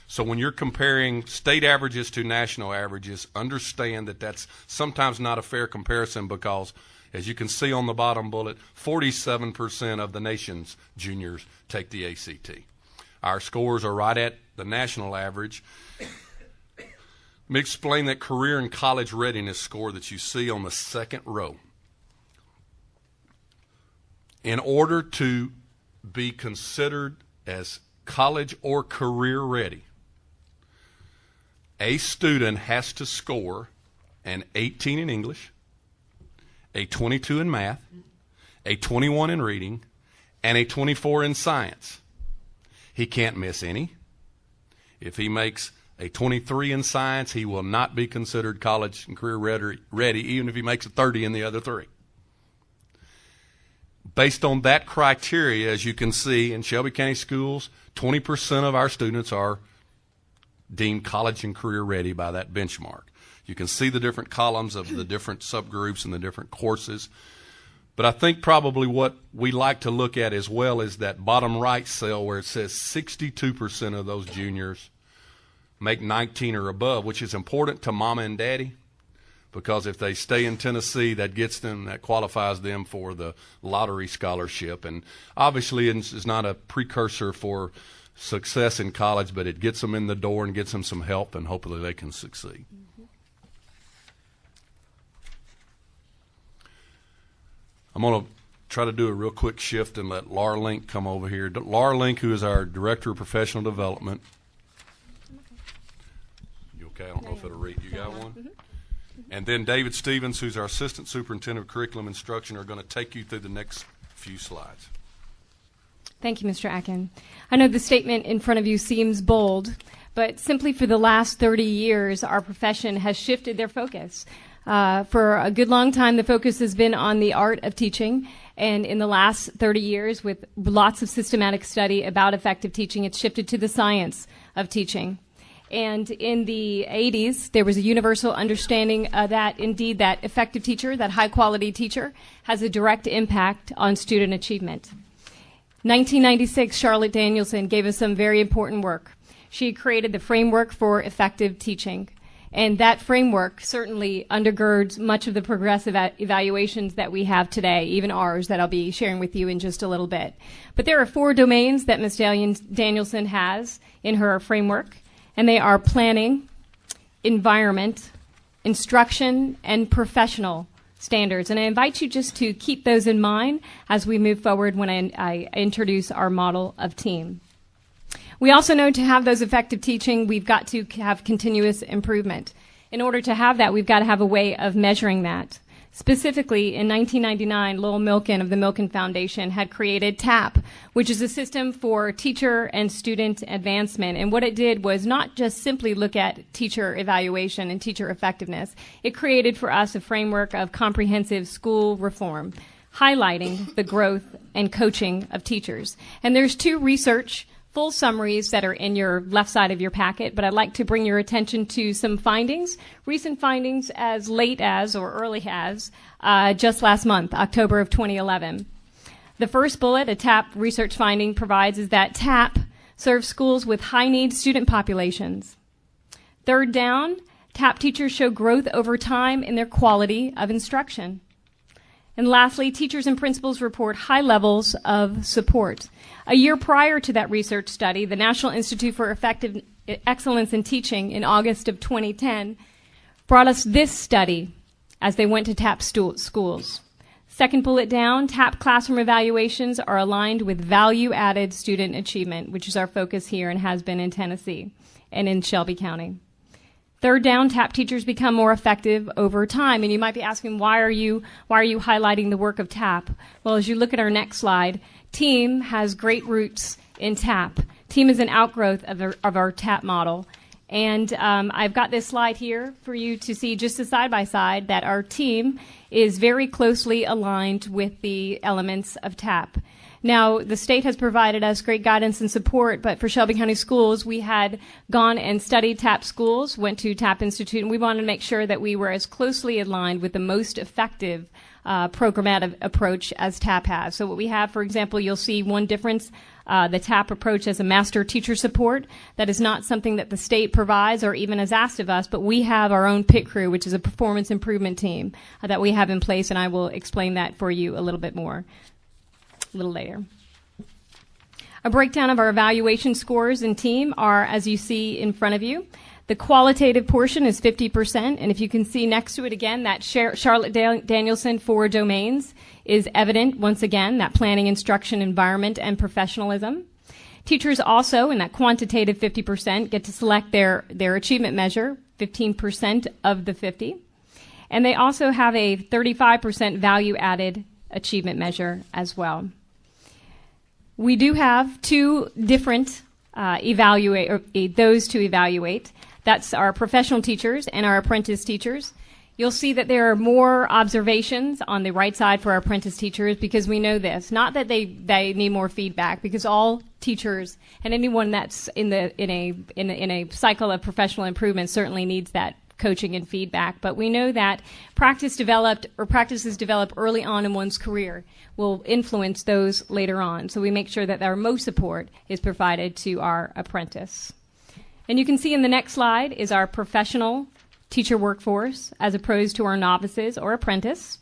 So when you're comparing state averages to national averages, understand that that's sometimes not a fair comparison because, as you can see on the bottom bullet, 47% of the nation's juniors take the ACT. Our scores are right at the national average. Let me explain that career and college readiness score that you see on the second row. In order to be considered as college or career ready, a student has to score an 18 in English, a 22 in math, a 21 in reading, and a 24 in science. He can't miss any. If he makes a 23 in science, he will not be considered college and career ready, even if he makes a 30 in the other three. Based on that criteria, as you can see, in Shelby County schools, 20% of our students are deemed college and career ready by that benchmark. You can see the different columns of the different subgroups and the different courses. But I think probably what we like to look at as well is that bottom right cell where it says 62% of those juniors make 19 or above, which is important to mama and daddy. because if they stay in Tennessee, that qualifies them for the lottery scholarship. And obviously it's not a precursor for success in college, but it gets them in the door and gets them some help, and hopefully they can succeed. I'm going to try to do a real quick shift and let Laura Link come over here. Laura Link, who is our Director of Professional Development. You okay? I don't know if it'll read. You got one? And then David Stevens, who's our Assistant Superintendent of Curriculum Instruction, are going to take you through the next few slides. Thank you, Mr. Akin. I know the statement in front of you seems bold, but simply for the last 30 years, our profession has shifted their focus. For a good long time, the focus has been on the art of teaching, and in the last 30 years, with lots of systematic study about effective teaching, it's shifted to the science of teaching. And in the 80s, there was a universal understanding that indeed that effective teacher, that high-quality teacher, has a direct impact on student achievement. 1996, Charlotte Danielson gave us some very important work. She created the framework for effective teaching. And that framework certainly undergirds much of the progressive evaluations that we have today, even ours that I'll be sharing with you in just a little bit. But there are 4 domains that Ms. Danielson has in her framework, and they are planning, environment, instruction, and professional standards. And I invite you just to keep those in mind as we move forward when I introduce our model of team. We also know to have those effective teaching, we've got to have continuous improvement. In order to have that, we've got to have a way of measuring that. Specifically, in 1999, Lowell Milken of the Milken Foundation had created TAP, which is a system for teacher and student advancement. And what it did was not just simply look at teacher evaluation and teacher effectiveness. It created for us a framework of comprehensive school reform, highlighting the growth and coaching of teachers. And there's 2 research full summaries that are in your left side of your packet, but I'd like to bring your attention to some findings, recent findings as late as or early as just last month, October of 2011. The first bullet, a TAP research finding provides, is that TAP serves schools with high-need student populations. Third down, TAP teachers show growth over time in their quality of instruction. And lastly, teachers and principals report high levels of support. A year prior to that research study, the National Institute for Effective Excellence in Teaching in August of 2010 brought us this study as they went to TAP schools. Second bullet down, TAP classroom evaluations are aligned with value-added student achievement, which is our focus here and has been in Tennessee and in Shelby County. Third down, TAP teachers become more effective over time. And you might be asking, why are you highlighting the work of TAP? Well, as you look at our next slide, TEAM has great roots in TAP. TEAM is an outgrowth of our TAP model. And I've got this slide here for you to see just a side-by-side that our TEAM is very closely aligned with the elements of TAP. Now, the state has provided us great guidance and support, but for Shelby County Schools, we had gone and studied TAP schools, went to TAP Institute, and we wanted to make sure that we were as closely aligned with the most effective programmatic approach as TAP has. So what we have, for example, you'll see one difference, the TAP approach as a master teacher support. That is not something that the state provides or even has asked of us, but we have our own PIT crew, which is a performance improvement team that we have in place, and I will explain that for you a little bit more a little later. A breakdown of our evaluation scores in TEAM are, as you see in front of you. The qualitative portion is 50%, and if you can see next to it again, that Charlotte Danielson 4 domains is evident once again, that planning, instruction, environment, and professionalism. Teachers also, in that quantitative 50%, get to select their achievement measure, 15% of the 50. And they also have a 35% value-added achievement measure as well. We do have 2 different those to evaluate. That's our professional teachers and our apprentice teachers. You'll see that there are more observations on the right side for our apprentice teachers because we know this. Not that they need more feedback, because all teachers and anyone that's in a cycle of professional improvement certainly needs that coaching and feedback. But we know that practices developed early on in one's career will influence those later on. So we make sure that our most support is provided to our apprentice. And you can see in the next slide is our professional teacher workforce as opposed to our novices or apprentice.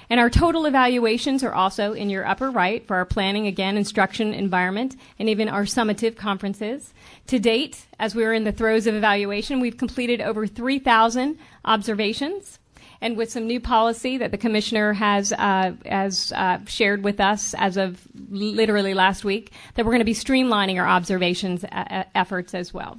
And our total evaluations are also in your upper right for our planning, again, instruction, environment, and even our summative conferences. To date, as we are in the throes of evaluation, we've completed over 3,000 observations. And with some new policy that the commissioner has shared with us as of literally last week, that we're going to be streamlining our observations efforts as well.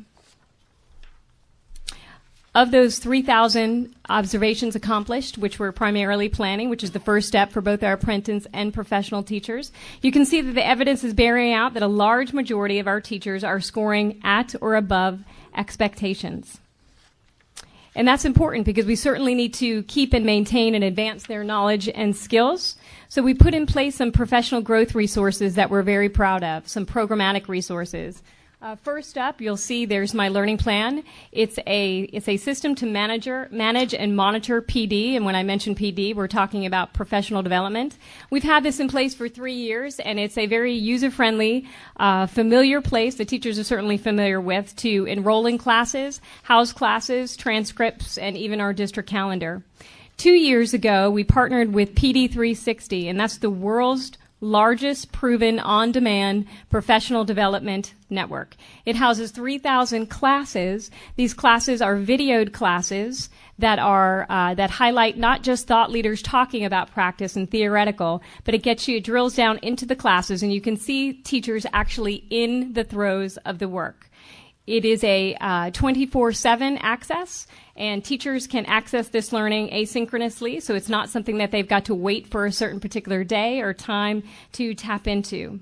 Of those 3,000 observations accomplished, which were primarily planning, which is the first step for both our apprentice and professional teachers, you can see that the evidence is bearing out that a large majority of our teachers are scoring at or above expectations. And that's important because we certainly need to keep and maintain and advance their knowledge and skills. So we put in place some professional growth resources that we're very proud of, some programmatic resources. First up, you'll see there's my learning plan. It's a system to manage and monitor PD. And when I mention PD, we're talking about professional development. We've had this in place for 3 years, and it's a very user-friendly, familiar place that teachers are certainly familiar with to enroll in classes, house classes, transcripts, and even our district calendar. 2 years ago, we partnered with PD360, and that's the world's largest proven on-demand professional development network. It houses 3,000 classes. These classes are videoed classes that are that highlight not just thought leaders talking about practice and theoretical, but it drills down into the classes, and you can see teachers actually in the throes of the work. It is a 24/7 access, and teachers can access this learning asynchronously, so it's not something that they've got to wait for a certain particular day or time to tap into.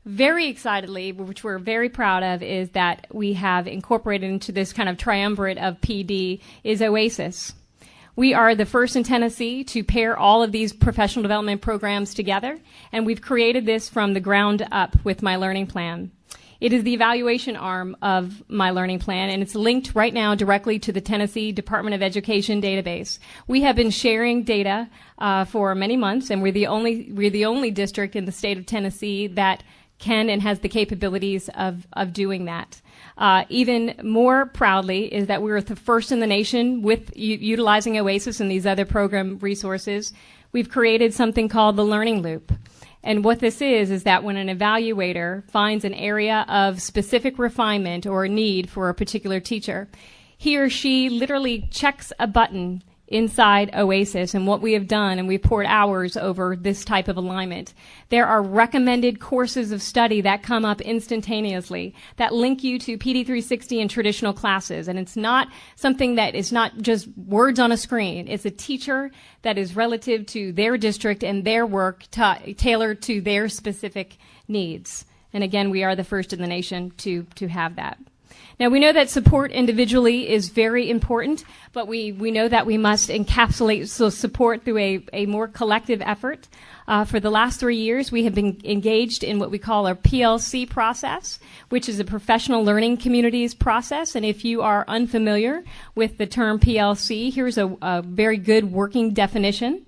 Very excitedly, which we're very proud of, is that we have incorporated into this kind of triumvirate of PD is Oasis. We are the first in Tennessee to pair all of these professional development programs together, and we've created this from the ground up with My Learning Plan. It is the evaluation arm of My Learning Plan, and it's linked right now directly to the Tennessee Department of Education database. We have been sharing data for many months, and we're the only district in the state of Tennessee that can and has the capabilities of doing that. Even more proudly is that we're the first in the nation with utilizing Oasis and these other program resources. We've created something called the Learning Loop. And what this is that when an evaluator finds an area of specific refinement or need for a particular teacher, he or she literally checks a button inside Oasis. And what we have done, and we've poured hours over this type of alignment, there are recommended courses of study that come up instantaneously that link you to PD360 and traditional classes. And it's not something that is not just words on a screen. It's a teacher that is relative to their district and their work tailored to their specific needs. And again, we are the first in the nation to have that. Now, we know that support individually is very important, but we know that we must encapsulate support through a more collective effort. For the last 3 years, we have been engaged in what we call our PLC process, which is a professional learning communities process. And if you are unfamiliar with the term PLC, here's a very good working definition.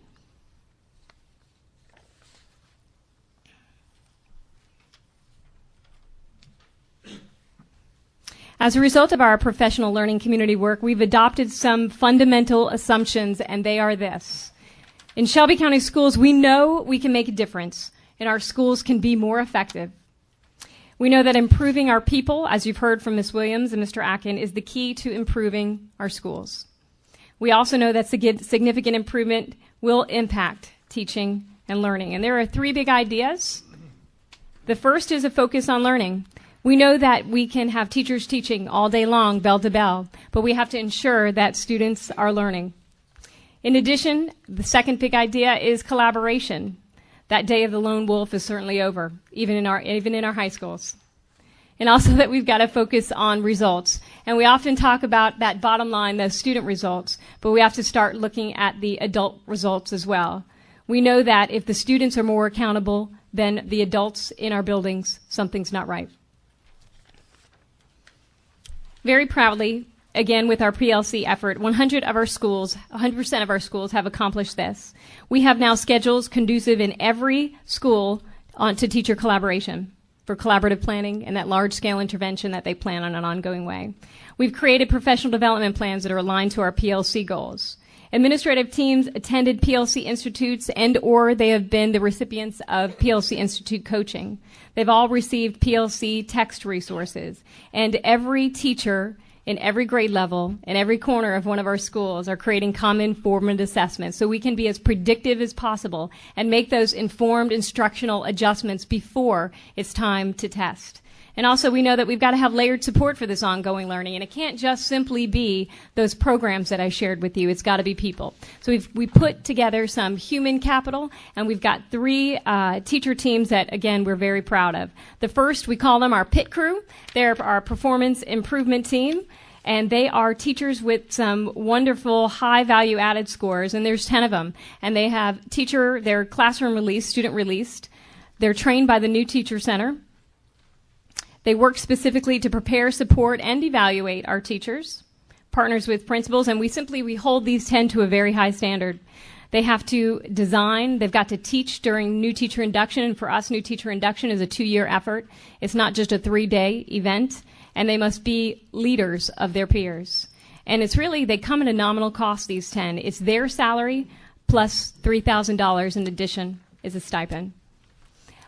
As a result of our professional learning community work, we've adopted some fundamental assumptions, and they are this. In Shelby County Schools, we know we can make a difference, and our schools can be more effective. We know that improving our people, as you've heard from Ms. Williams and Mr. Akin, is the key to improving our schools. We also know that significant improvement will impact teaching and learning. And there are 3 big ideas. The first is a focus on learning. We know that we can have teachers teaching all day long, bell to bell, but we have to ensure that students are learning. In addition, the second big idea is collaboration. That day of the lone wolf is certainly over, even in our high schools. And also that we've got to focus on results. And we often talk about that bottom line, those student results, but we have to start looking at the adult results as well. We know that if the students are more accountable than the adults in our buildings, something's not right. Very proudly, again with our PLC effort, 100% of our schools have accomplished this. We have now schedules conducive in every school to teacher collaboration. for collaborative planning and that large-scale intervention that they plan on an ongoing way. We've created professional development plans that are aligned to our PLC goals. Administrative teams attended PLC Institutes and or they have been the recipients of PLC Institute coaching. They've all received PLC text resources, and every teacher in every grade level, in every corner of one of our schools, are creating common formative assessments so we can be as predictive as possible and make those informed instructional adjustments before it's time to test. And also, we know that we've got to have layered support for this ongoing learning, and it can't just simply be those programs that I shared with you. It's got to be people. So we put together some human capital, and we've got 3 teacher teams that, again, we're very proud of. The first, we call them our PIT crew. They're our performance improvement team, and they are teachers with some wonderful high value added scores, and there's 10 of them. And they have they're classroom released, student released. They're trained by the New Teacher Center. They work specifically to prepare, support, and evaluate our teachers, partners with principals, and we hold these 10 to a very high standard. They have to design, they've got to teach during new teacher induction, and for us, new teacher induction is a 2-year effort. It's not just a 3-day event, and they must be leaders of their peers. And they come at a nominal cost, these 10. It's their salary plus $3,000 in addition is a stipend.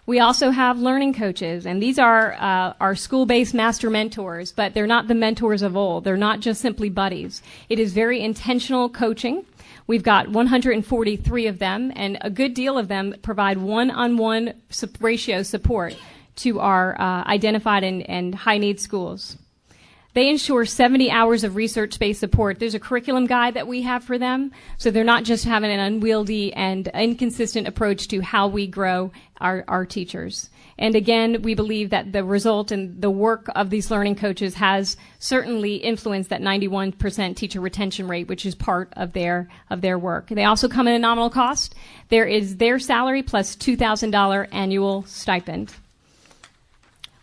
We also have learning coaches, and these are our school-based master mentors, but they're not the mentors of old. They're not just simply buddies. It is very intentional coaching. We've got 143 of them, and a good deal of them provide one-on-one ratio support to our identified and high-need schools. They ensure 70 hours of research-based support. There's a curriculum guide that we have for them, so they're not just having an unwieldy and inconsistent approach to how we grow our teachers. And again, we believe that the result and the work of these learning coaches has certainly influenced that 91% teacher retention rate, which is part of their work. They also come at a nominal cost. There is their salary plus $2,000 annual stipend.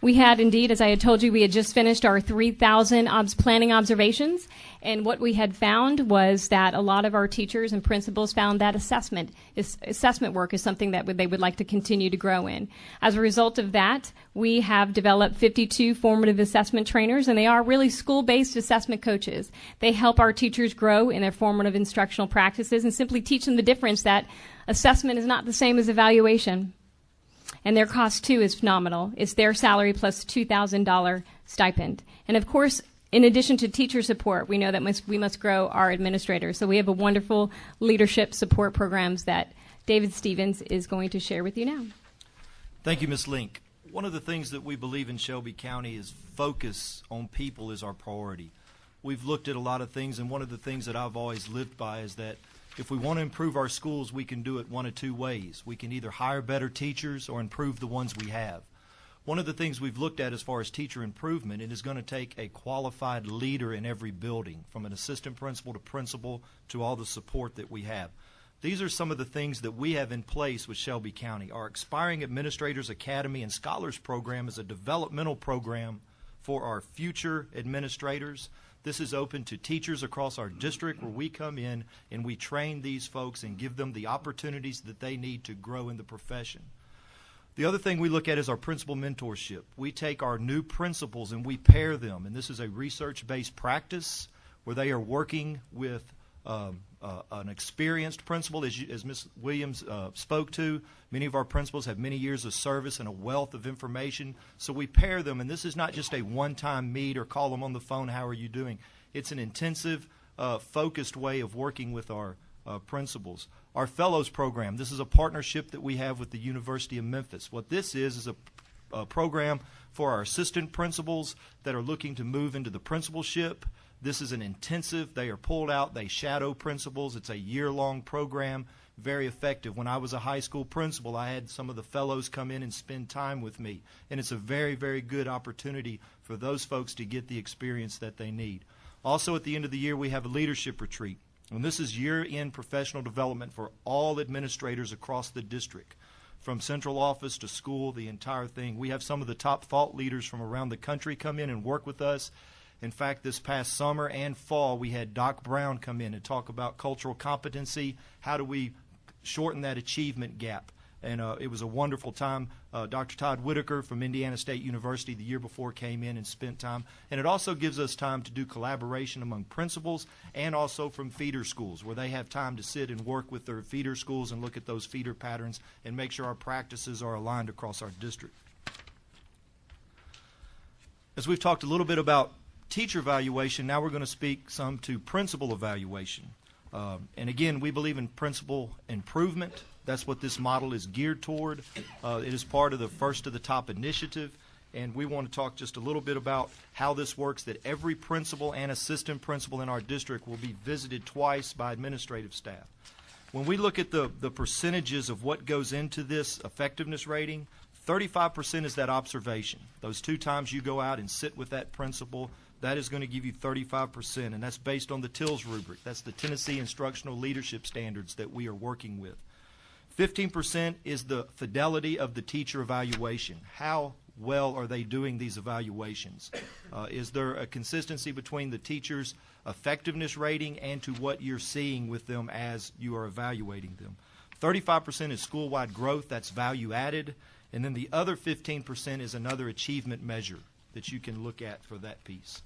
We had indeed, as I had told you, we had just finished our 3,000 planning observations, and what we had found was that a lot of our teachers and principals found that assessment work is something that they would like to continue to grow in. As a result of that, we have developed 52 formative assessment trainers, and they are really school-based assessment coaches. They help our teachers grow in their formative instructional practices and simply teach them the difference that assessment is not the same as evaluation. And their cost, too, is phenomenal. It's their salary plus $2,000 stipend. And, of course, in addition to teacher support, we know that we must grow our administrators. So we have a wonderful leadership support programs that David Stevens is going to share with you now. Thank you, Ms. Link. One of the things that we believe in Shelby County is focus on people is our priority. We've looked at a lot of things, and one of the things that I've always lived by is that if we want to improve our schools, we can do it one of 2 ways. We can either hire better teachers or improve the ones we have. One of the things we've looked at as far as teacher improvement, it is going to take a qualified leader in every building, from an assistant principal to all the support that we have. These are some of the things that we have in place with Shelby County. Our Expiring Administrators Academy and Scholars Program is a developmental program for our future administrators. This is open to teachers across our district where we come in and we train these folks and give them the opportunities that they need to grow in the profession. The other thing we look at is our principal mentorship. We take our new principals and we pair them, and this is a research-based practice where they are working with an experienced principal, as Ms. Williams spoke to. Many of our principals have many years of service and a wealth of information, so we pair them, and this is not just a one-time meet or call them on the phone, how are you doing? It's an intensive, focused way of working with our principals. Our Fellows Program, this is a partnership that we have with the University of Memphis. What this is a program for our assistant principals that are looking to move into the principalship. This is an intensive, they are pulled out, they shadow principals. It's a year-long program, very effective. When I was a high school principal, I had some of the fellows come in and spend time with me. And it's a very, very good opportunity for those folks to get the experience that they need. Also, at the end of the year, we have a leadership retreat. And this is year-end professional development for all administrators across the district. From central office to school, the entire thing. We have some of the top thought leaders from around the country come in and work with us. In fact, this past summer and fall, we had Doc Brown come in and talk about cultural competency. How do we shorten that achievement gap? and it was a wonderful time. Dr. Todd Whitaker from Indiana State University the year before came in and spent time. And it also gives us time to do collaboration among principals and also from feeder schools, where they have time to sit and work with their feeder schools and look at those feeder patterns and make sure our practices are aligned across our district. As we've talked a little bit about teacher evaluation, now we're going to speak some to principal evaluation. And again, we believe in principal improvement. That's what this model is geared toward. It is part of the First to the Top initiative, and we want to talk just a little bit about how this works, that every principal and assistant principal in our district will be visited twice by administrative staff. When we look at the percentages of what goes into this effectiveness rating, 35% is that observation. Those 2 times you go out and sit with that principal, that is going to give you 35%, and that's based on the TILS rubric. That's the Tennessee Instructional Leadership Standards that we are working with. 15% is the fidelity of the teacher evaluation. How well are they doing these evaluations? Is there a consistency between the teacher's effectiveness rating and to what you're seeing with them as you are evaluating them? 35% is school-wide growth. That's value added. And then the other 15% is another achievement measure that you can look at for that piece.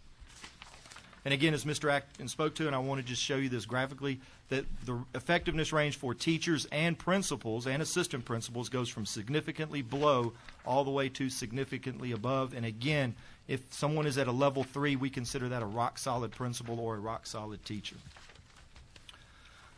And again, as Mr. Acton spoke to, and I want to just show you this graphically, that the effectiveness range for teachers and principals and assistant principals goes from significantly below all the way to significantly above. And again, if someone is at a level 3, we consider that a rock-solid principal or a rock-solid teacher.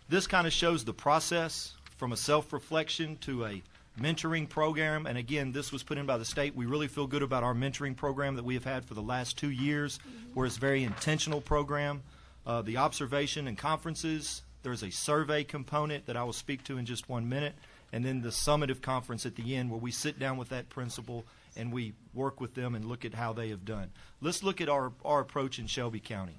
This kind of shows the process from a self-reflection to a mentoring program, and again, this was put in by the state. We really feel good about our mentoring program that we have had for the last 2 years, where it's a very intentional program. The observation and conferences, there's a survey component that I will speak to in just 1 minute, and then the summative conference at the end where we sit down with that principal and we work with them and look at how they have done. Let's look at our approach in Shelby County.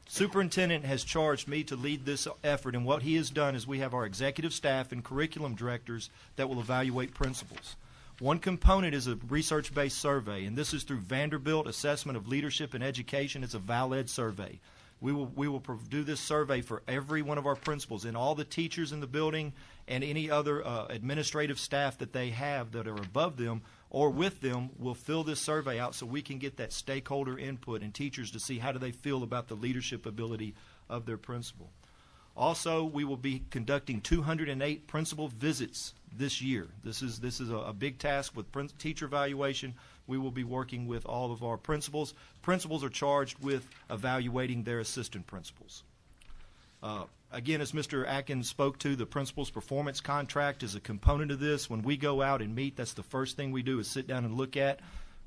Superintendent has charged me to lead this effort, and what he has done is we have our executive staff and curriculum directors that will evaluate principals. One component is a research-based survey, and this is through Vanderbilt Assessment of Leadership and Education. It's a VALED survey. We will do this survey for every one of our principals and all the teachers in the building and any other administrative staff that they have that are above them or with them. Will fill this survey out so we can get that stakeholder input and teachers to see how do they feel about the leadership ability of their principal. Also, we will be conducting 208 principal visits this year. This is a big task with teacher evaluation. We will be working with all of our principals. Principals are charged with evaluating their assistant principals. Again, as Mr. Atkins spoke to, the principal's performance contract is a component of this. When we go out and meet, that's the first thing we do is sit down and look at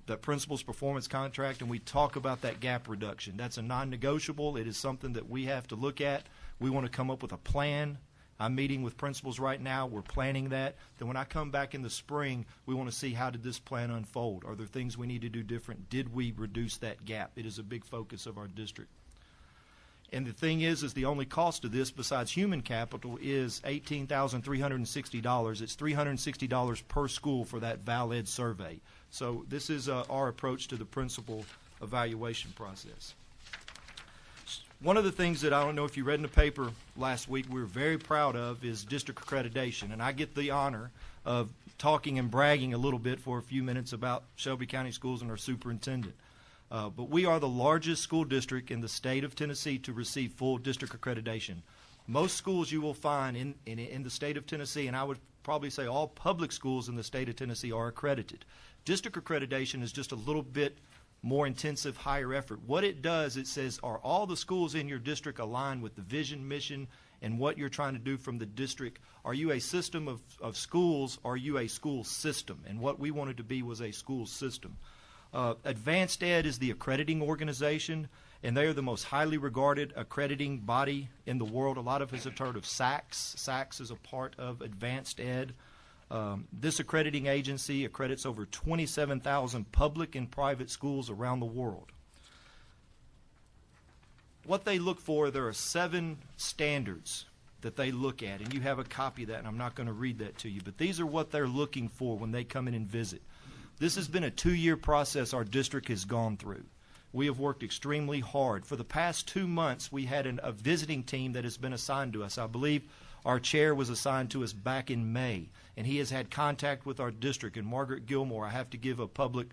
the principal's performance contract, and we talk about that gap reduction. That's a non-negotiable. It is something that we have to look at. We want to come up with a plan. I'm meeting with principals right now. We're planning that. Then when I come back in the spring, we want to see how did this plan unfold. Are there things we need to do different? Did we reduce that gap? It is a big focus of our district. And the thing is the only cost of this besides human capital is $18,360. It's $360 per school for that VALED survey. So this is our approach to the principal evaluation process. One of the things that I don't know if you read in the paper last week we were very proud of is district accreditation. And I get the honor of talking and bragging a little bit for a few minutes about Shelby County Schools and our superintendent. But we are the largest school district in the state of Tennessee to receive full district accreditation. Most schools you will find in the state of Tennessee, and I would probably say all public schools in the state of Tennessee are accredited. District accreditation is just a little bit more intensive, higher effort. What it does, it says, are all the schools in your district aligned with the vision, mission, and what you're trying to do from the district? Are you a system of schools? Are you a school system? And what we wanted to be was a school system. Advanced Ed is the accrediting organization, and they are the most highly regarded accrediting body in the world. A lot of us have heard of SACS. SACS is a part of Advanced Ed. This accrediting agency accredits over 27,000 public and private schools around the world. What they look for, there are 7 standards that they look at, and you have a copy of that, and I'm not going to read that to you, but these are what they're looking for when they come in and visit. This has been a 2-year process our district has gone through. We have worked extremely hard. For the past 2 months, we had a visiting team that has been assigned to us. I believe Our chair was assigned to us back in May, and he has had contact with our district. And Margaret Gilmore, I have to give a public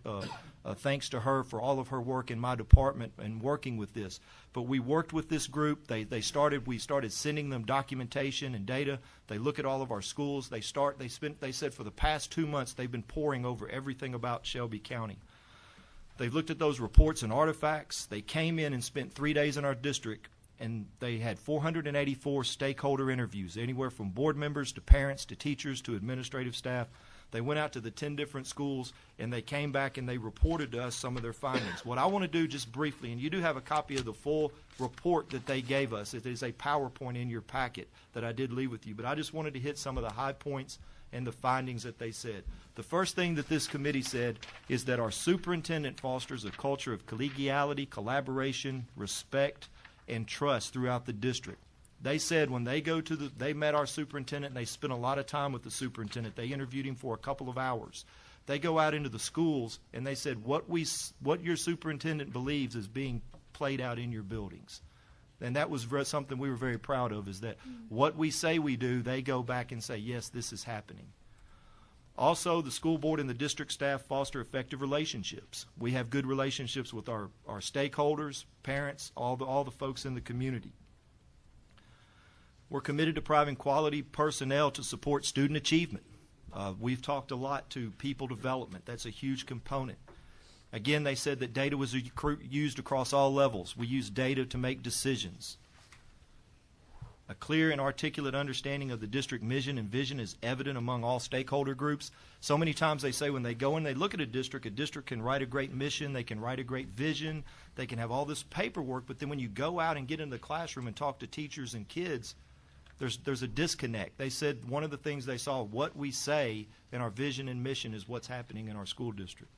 thanks to her for all of her work in my department and working with this. But we worked with this group. We started sending them documentation and data. They look at all of our schools. They said for the past 2 months they've been poring over everything about Shelby County. They looked at those reports and artifacts. They came in and spent 3 days in our district, and they had 484 stakeholder interviews, anywhere from board members to parents to teachers to administrative staff. They went out to the 10 different schools, and they came back and they reported to us some of their findings. What I want to do just briefly, and you do have a copy of the full report that they gave us. It is a PowerPoint in your packet that I did leave with you, but I just wanted to hit some of the high points and the findings that they said. The first thing that this committee said is that our superintendent fosters a culture of collegiality, collaboration, respect, and trust throughout the district. They said when they they met our superintendent, and they spent a lot of time with the superintendent. They interviewed him for a couple of hours. They go out into the schools, and they said what your superintendent believes is being played out in your buildings. And that was something we were very proud of, is that what we say we do, they go back and say, yes, this is happening. Also, the school board and the district staff foster effective relationships. We have good relationships with our stakeholders, parents, all the folks in the community. We're committed to providing quality personnel to support student achievement. We've talked a lot to people development. That's a huge component. Again, they said that data was used across all levels. We use data to make decisions. A clear and articulate understanding of the district mission and vision is evident among all stakeholder groups. So many times they say when they go in, they look at a district can write a great mission, they can write a great vision, they can have all this paperwork, but then when you go out and get into the classroom and talk to teachers and kids, there's a disconnect. They said one of the things they saw, what we say in our vision and mission is what's happening in our school district.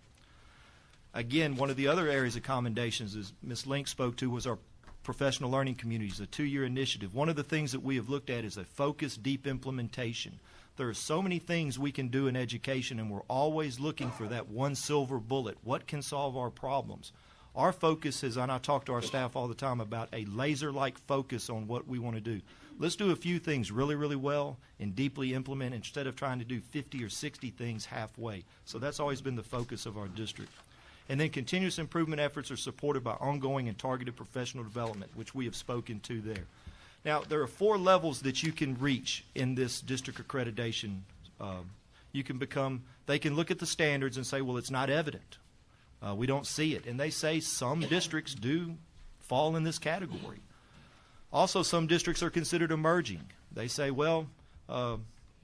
Again, one of the other areas of commendations, as Ms. Link spoke to, was our professional learning communities, a 2-year initiative. One of the things that we have looked at is a focused, deep implementation. There are so many things we can do in education, and we're always looking for that one silver bullet. What can solve our problems? Our focus is, and I talk to our staff all the time about a laser-like focus on what we want to do. Let's do a few things really, really well and deeply implement instead of trying to do 50 or 60 things halfway. So that's always been the focus of our district. And then continuous improvement efforts are supported by ongoing and targeted professional development, which we have spoken to there. Now, there are 4 levels that you can reach in this district accreditation. They can look at the standards and say, well, it's not evident. We don't see it. And they say some districts do fall in this category. Also, some districts are considered emerging. They say, well,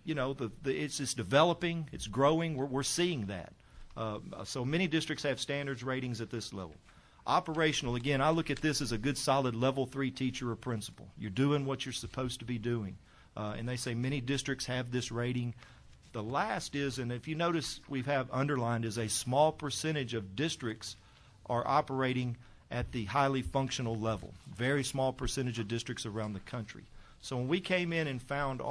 it's just developing, it's growing, we're seeing that. So many districts have standards ratings at this level. Operational, again, I look at this as a good solid level 3 teacher or principal. You're doing what you're supposed to be doing. And they say many districts have this rating. The last is, and if you notice we have underlined, is a small percentage of districts are operating at the highly functional level. Very small percentage of districts around the country. So when we came in and found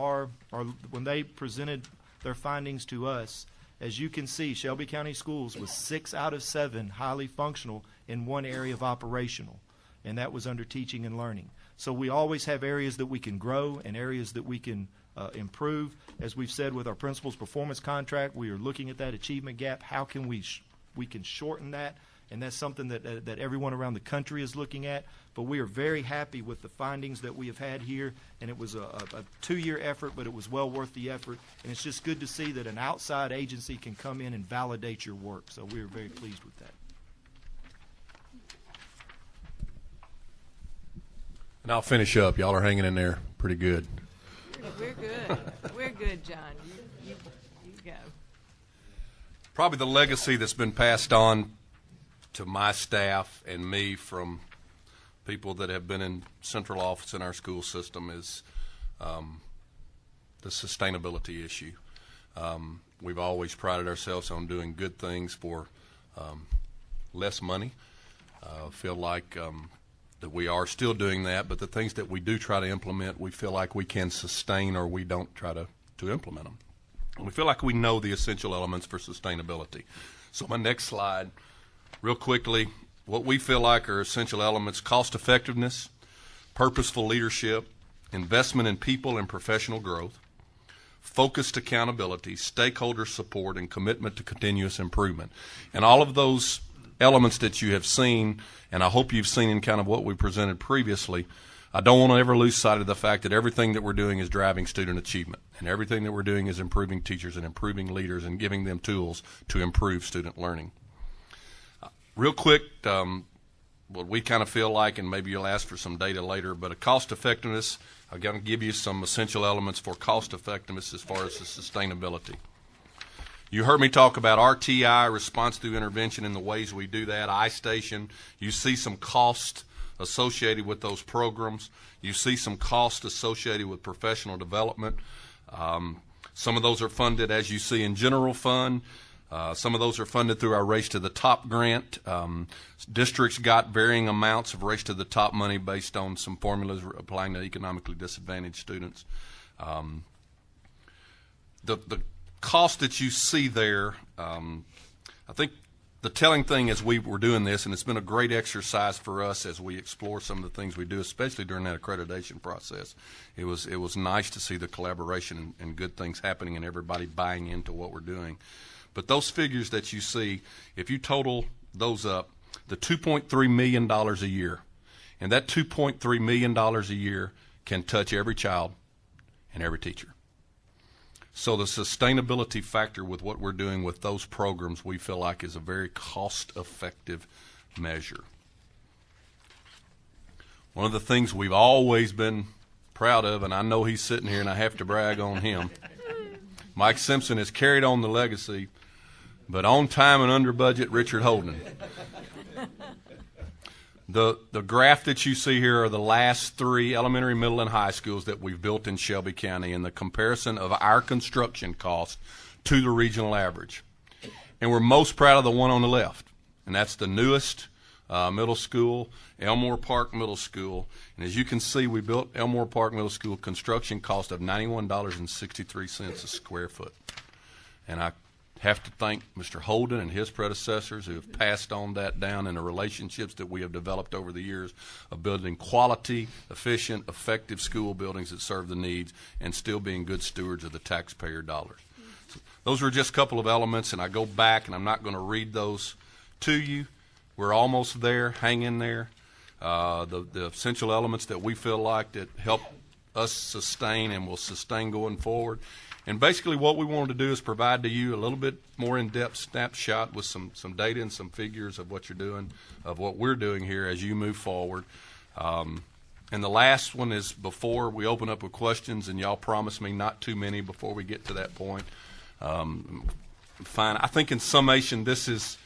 when they presented their findings to us, as you can see, Shelby County Schools was 6 out of 7 highly functional in one area of operational, and that was under teaching and learning. So we always have areas that we can grow and areas that we can improve. As we've said with our principal's performance contract, we are looking at that achievement gap. How can we can shorten that? And that's something that everyone around the country is looking at. But we are very happy with the findings that we have had here. And it was a 2-year effort, but it was well worth the effort. And it's just good to see that an outside agency can come in and validate your work. So we are very pleased with that. And I'll finish up. Y'all are hanging in there pretty good. We're good. We're good, John. You go. Probably the legacy that's been passed on to my staff and me from people that have been in central office in our school system is the sustainability issue. We've always prided ourselves on doing good things for less money. Feel like that we are still doing that, but the things that we do try to implement, we feel like we can sustain, or we don't try to implement them. And we feel like we know the essential elements for sustainability. So my next slide, real quickly, what we feel like are essential elements: cost effectiveness, purposeful leadership, investment in people and professional growth, focused accountability, stakeholder support, and commitment to continuous improvement. And all of those elements that you have seen, and I hope you've seen in kind of what we presented previously, I don't want to ever lose sight of the fact that everything that we're doing is driving student achievement, and everything that we're doing is improving teachers and improving leaders and giving them tools to improve student learning. Real quick, what we kind of feel like, and maybe you'll ask for some data later, but a cost effectiveness, I'm going to give you some essential elements for cost effectiveness as far as the sustainability. You heard me talk about RTI, response through intervention, and the ways we do that. iStation, you see some cost associated with those programs. You see some cost associated with professional development. Some of those are funded, as you see, in general fund. Some of those are funded through our Race to the Top grant. Districts got varying amounts of Race to the Top money based on some formulas applying to economically disadvantaged students. The cost that you see there, I think the telling thing as we were doing this, and it's been a great exercise for us as we explore some of the things we do, especially during that accreditation process. It was nice to see the collaboration and good things happening and everybody buying into what we're doing. But those figures that you see, if you total those up, the $2.3 million a year, and that $2.3 million a year can touch every child and every teacher. So the sustainability factor with what we're doing with those programs, we feel like is a very cost-effective measure. One of the things we've always been proud of, and I know he's sitting here and I have to brag on him, Mike Simpson has carried on the legacy, but on time and under budget, Richard Holden. The graph that you see here are the last 3 elementary, middle, and high schools that we've built in Shelby County and the comparison of our construction cost to the regional average. And we're most proud of the one on the left, and that's the newest middle school, Elmore Park Middle School. And as you can see, we built Elmore Park Middle School construction cost of $91.63 a square foot. And I have to thank Mr. Holden and his predecessors who have passed on that down in the relationships that we have developed over the years of building quality, efficient, effective school buildings that serve the needs and still being good stewards of the taxpayer dollars. So those were just a couple of elements, and I go back, and I'm not going to read those to you. We're almost there. Hang in there. The essential elements that we feel like that help us sustain and will sustain going forward. And basically what we wanted to do is provide to you a little bit more in-depth snapshot with some data and some figures of what you're doing, of what we're doing here as you move forward. And the last one is before we open up with questions, and y'all promise me not too many before we get to that point. Fine. I think in summation, this is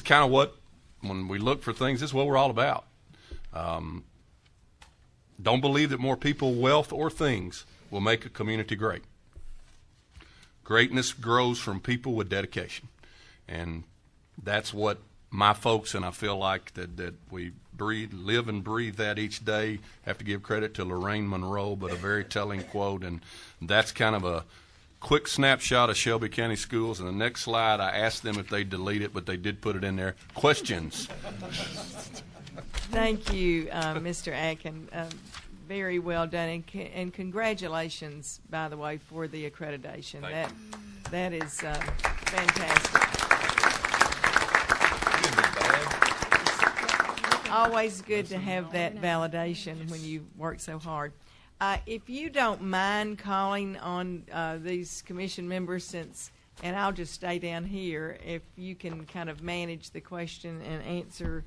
kind of what, when we look for things, this is what we're all about. Don't believe that more people, wealth, or things will make a community great. Greatness grows from people with dedication. And that's what my folks, and I feel like that we live and breathe that each day. Have to give credit to Lorraine Monroe, but a very telling quote. And that's kind of a quick snapshot of Shelby County Schools. And the next slide, I asked them if they'd delete it, but they did put it in there. Questions? Thank you, Mr. Atkin. Very well done, and congratulations, by the way, for the accreditation. That is fantastic. Always good to have that validation when you work so hard. If you don't mind calling on these commission members, and I'll just stay down here, if you can kind of manage the question and answer,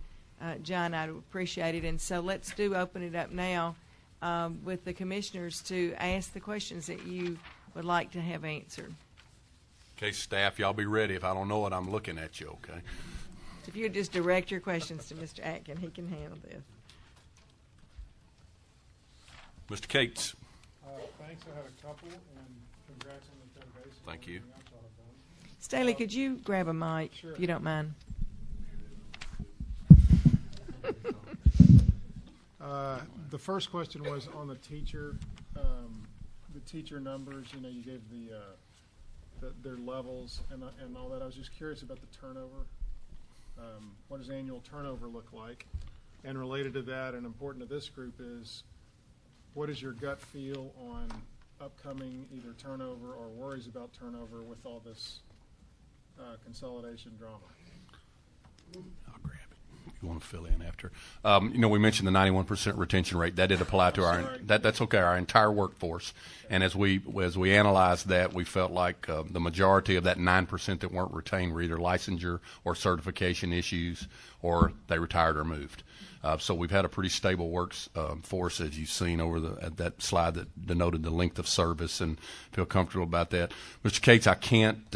John, I'd appreciate it. And so let's open it up now. With the commissioners to ask the questions that you would like to have answered. Okay, staff, y'all be ready. If I don't know it, I'm looking at you, okay? If you would just direct your questions to Mr. Atkin, he can handle this. Mr. Cates. Thanks. I had a couple, and congrats on the accreditation. Thank you. Staley, could you grab a mic, sure, if you don't mind? The first question was on the teacher numbers. You know, you gave their levels and all that. I was just curious about the turnover. What does annual turnover look like? And related to that, and important to this group, is what is your gut feel on upcoming either turnover or worries about turnover with all this consolidation drama? I'll grab it. You want to fill in after? We mentioned the 91% retention rate. That did apply to that's okay, our entire workforce. And as we analyzed that, we felt like the majority of that 9% that weren't retained were either licensure or certification issues, or they retired or moved. So we've had a pretty stable workforce, as you've seen at that slide that denoted the length of service, and feel comfortable about that. Mr. Cates, I can't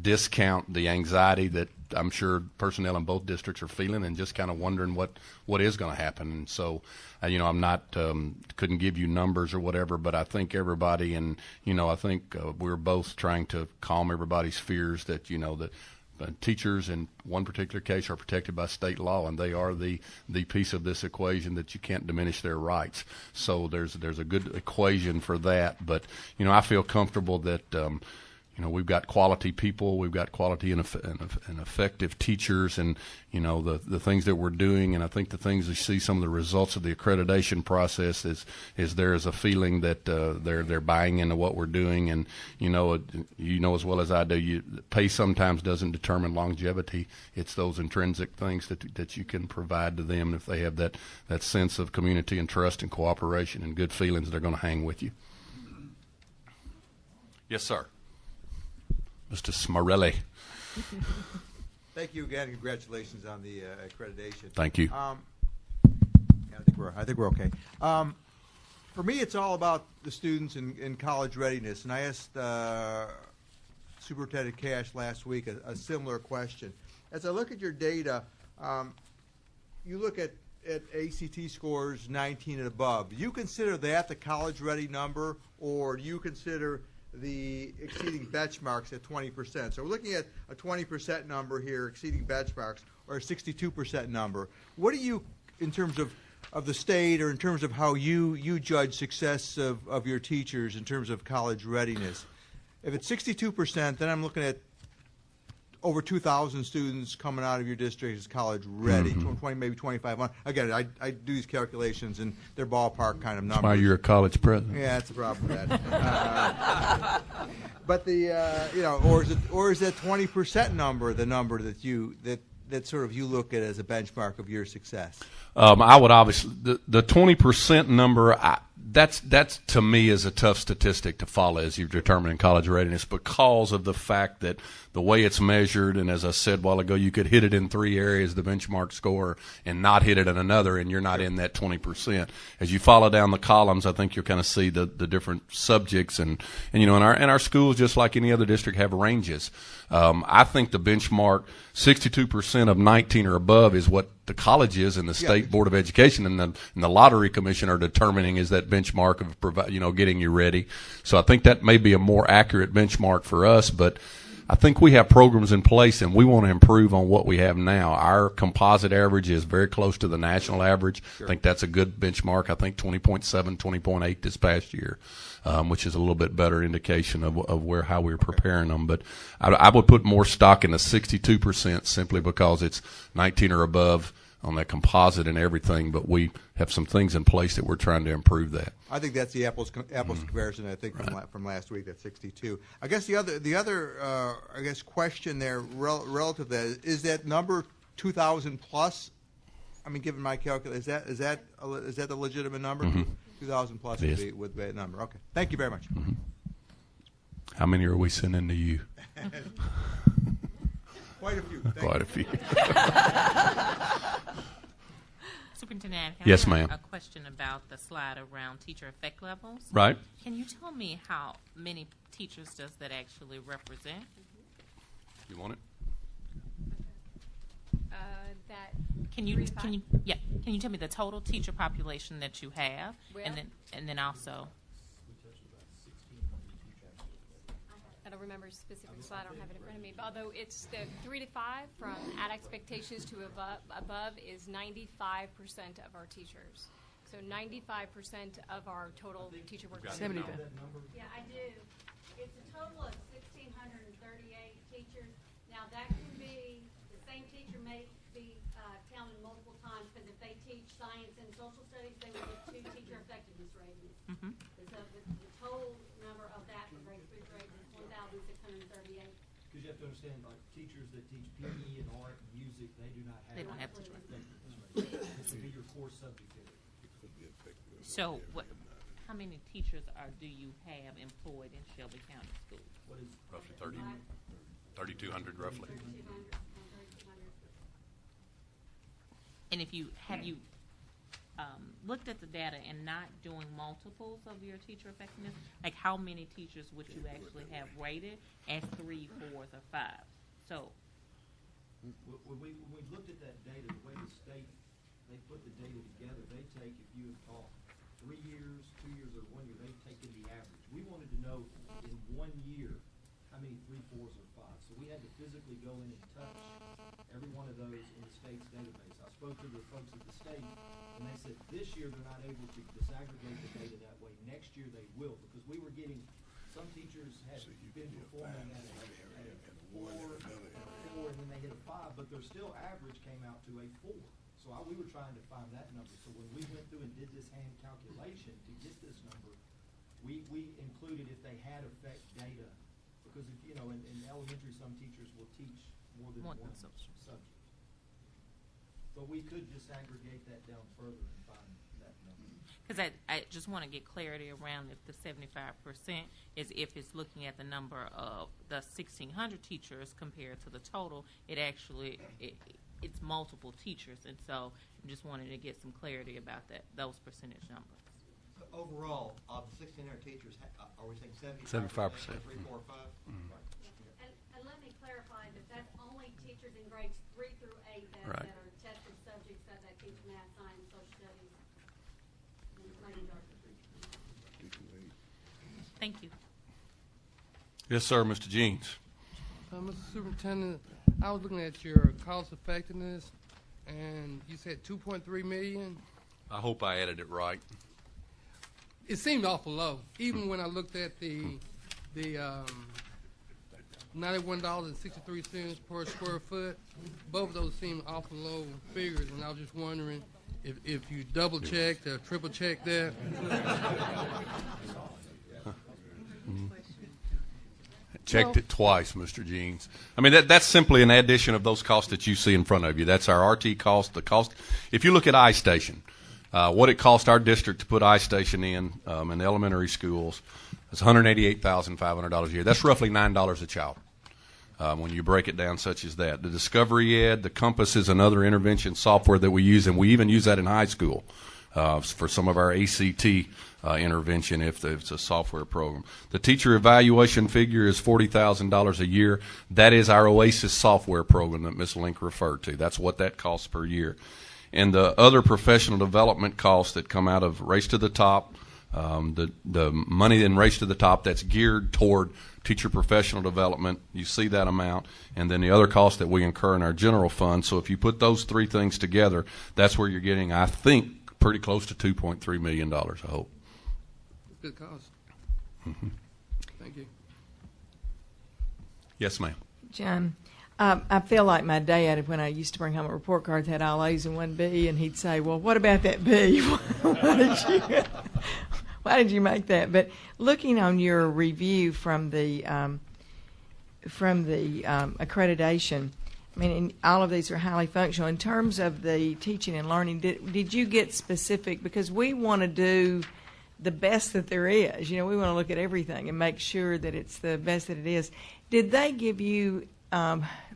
discount the anxiety that I'm sure personnel in both districts are feeling, and just kind of wondering what is going to happen. And so, I'm not couldn't give you numbers or whatever, but I think everybody, and I think we're both trying to calm everybody's fears that that. Teachers in one particular case are protected by state law, and they are the piece of this equation that you can't diminish their rights. So there's a good equation for that. But I feel comfortable that we've got quality people, we've got quality and effective teachers, and the things that we're doing. And I think the things you see, some of the results of the accreditation process is there is a feeling that they're buying into what we're doing. And as well as I do, pay sometimes doesn't determine longevity. It's those intrinsic things that you can provide to them. If they have that sense of community and trust and cooperation and good feelings, they're going to hang with you. Yes, sir. Mr. Smarelli. Thank you again. Congratulations on the accreditation. Thank you. I think we're okay. For me, it's all about the students in college readiness, and I asked Superintendent Cash last week a similar question. As I look at your data, you look at ACT scores 19 and above. Do you consider that the college-ready number, or do you consider the exceeding benchmarks at 20%? So we're looking at a 20% number here, exceeding benchmarks, or a 62% number. What do you, in terms of the state, or in terms of how you judge success of your teachers in terms of college readiness? If it's 62%, then I'm looking at over 2,000 students coming out of your district as college ready, 20, maybe 2,500. Again, I do these calculations, and they're ballpark kind of numbers. That's why you're a college president. Yeah, that's the problem with that. But or is that 20% number the number that sort of you look at as a benchmark of your success? I would obviously the 20% number. That's to me is a tough statistic to follow as you're determining college readiness, because of the fact that the way it's measured, and as I said a while ago, you could hit it in 3 areas, the benchmark score, and not hit it in another, and you're not in that 20%. As you follow down the columns, I think you'll kind of see the different subjects, and in our schools, just like any other district, have ranges. I think the benchmark 62% of 19 or above is what the colleges and the state board of education and the lottery commission are determining is that benchmark of getting you ready. So I think that may be a more accurate benchmark for us, but I think we have programs in place, and we want to improve on what we have now. Our composite average is very close to the national average. Sure. I think that's a good benchmark. I think 20.7, 20.8 this past year, which is a little bit better indication of how we're preparing them. But I would put more stock in the 62% simply because it's 19 or above on that composite and everything, but we have some things in place that we're trying to improve that. I think that's the apples comparison. I think from last week, that's 62. I guess the other question there relative to that is that number 2,000 plus. I mean, given my calculation, is that the legitimate number? 2,000 plus would be a number. Okay, thank you very much. How many are we sending to you? Quite a few. Quite a few. Superintendent, yes, I ma'am. have a question about the slide around teacher effect levels. Right. Can you tell me how many teachers does that actually represent? You want it? Can you tell me the total teacher population that you have, and then also? I don't remember a specific slide. I don't have it in front of me. But although it's the 3 to 5 from at expectations to above is 95% of our teachers. So 95% of our total teacher workforce. 75. Yeah, I do. It's a total of 1,638 teachers. Now that can be the same teacher may be counted multiple times, because if they teach science and social studies, they will get 2 teacher effectiveness ratings. babies. Mhm. So the total number of that for grades 3 through 8 is 1,638. Because you have to understand, like, teachers that teach PE and art and music, they do not have. They don't have to. This would be your core subject area. So, how many teachers do you have employed in Shelby County Schools? What is Roughly 3,200 roughly. 3,200. And have you looked at the data and not doing multiples of your teacher effectiveness? Like, how many teachers would you actually have rated as 3, 4s, or 5s? So, when we looked at that data, the way the state, they put the data together, they take, if you have taught 3 years, 2 years, or 1 year, they've taken the average. We wanted to know in 1 year how many 3, 4s, or 5s. So we had to physically go in and touch every one of those in the state's database. I spoke to the folks at the state, and they said this year they're not able to disaggregate the data that way. Next year they will, because we were getting, some teachers had been performing at a 4, and then they hit a 5, but their still average came out to a 4. So we were trying to find that number. So when we went through and did this hand calculation to get this number, we included if they had effect data, because if, in elementary some teachers will teach more than one subject. But we could disaggregate that down further and find that number. because I just want to get clarity around if the 75% is if it's looking at the number of the 1,600 teachers compared to the total, it's multiple teachers, and so I'm just wanting to get some clarity about those percentage numbers. So overall, of the 1,600 teachers, are we saying 75%? 3, 4, 5? Mm-hmm. Right. And let me clarify that that's only teachers in grades 3 through 8 that are tested subjects that teach math, science, social studies, and language arts. Thank you. Yes, sir, Mr. Jeans. Mr. Superintendent, I was looking at your cost effectiveness, and you said 2.3 million. I hope I added it right. It seemed awful low, even when I looked at the $91.63 per square foot. Both of those seemed awful low figures, and I was just wondering if you double checked or triple checked that. Checked it twice, Mr. Jeans. I mean, that's simply an addition of those costs that you see in front of you. That's our RT cost. The cost, if you look at iStation, what it cost our district to put iStation in the elementary schools, it's $188,500 a year. That's roughly $9 a child when you break it down such as that. The Discovery Ed, the Compass is another intervention software that we use, and we even use that in high school for some of our ACT intervention if it's a software program. The teacher evaluation figure is $40,000 a year. That is our OASIS software program that Ms. Link referred to. That's what that costs per year. And the other professional development costs that come out of Race to the Top, the money in Race to the Top that's geared toward teacher professional development, you see that amount, and then the other costs that we incur in our general fund. So if you put those three things together, that's where you're getting, I think, pretty close to $2.3 million, I hope. Good cost. Mm-hmm. Thank you. Yes, ma'am. John, I feel like my dad when I used to bring home a report card that had all A's and one B, and he'd say, well, what about that B? Why did you make that? But looking on your review from the accreditation, I mean, all of these are highly functional. In terms of the teaching and learning, did you get specific? Because we want to do the best that there is. We want to look at everything and make sure that it's the best that it is. Did they give you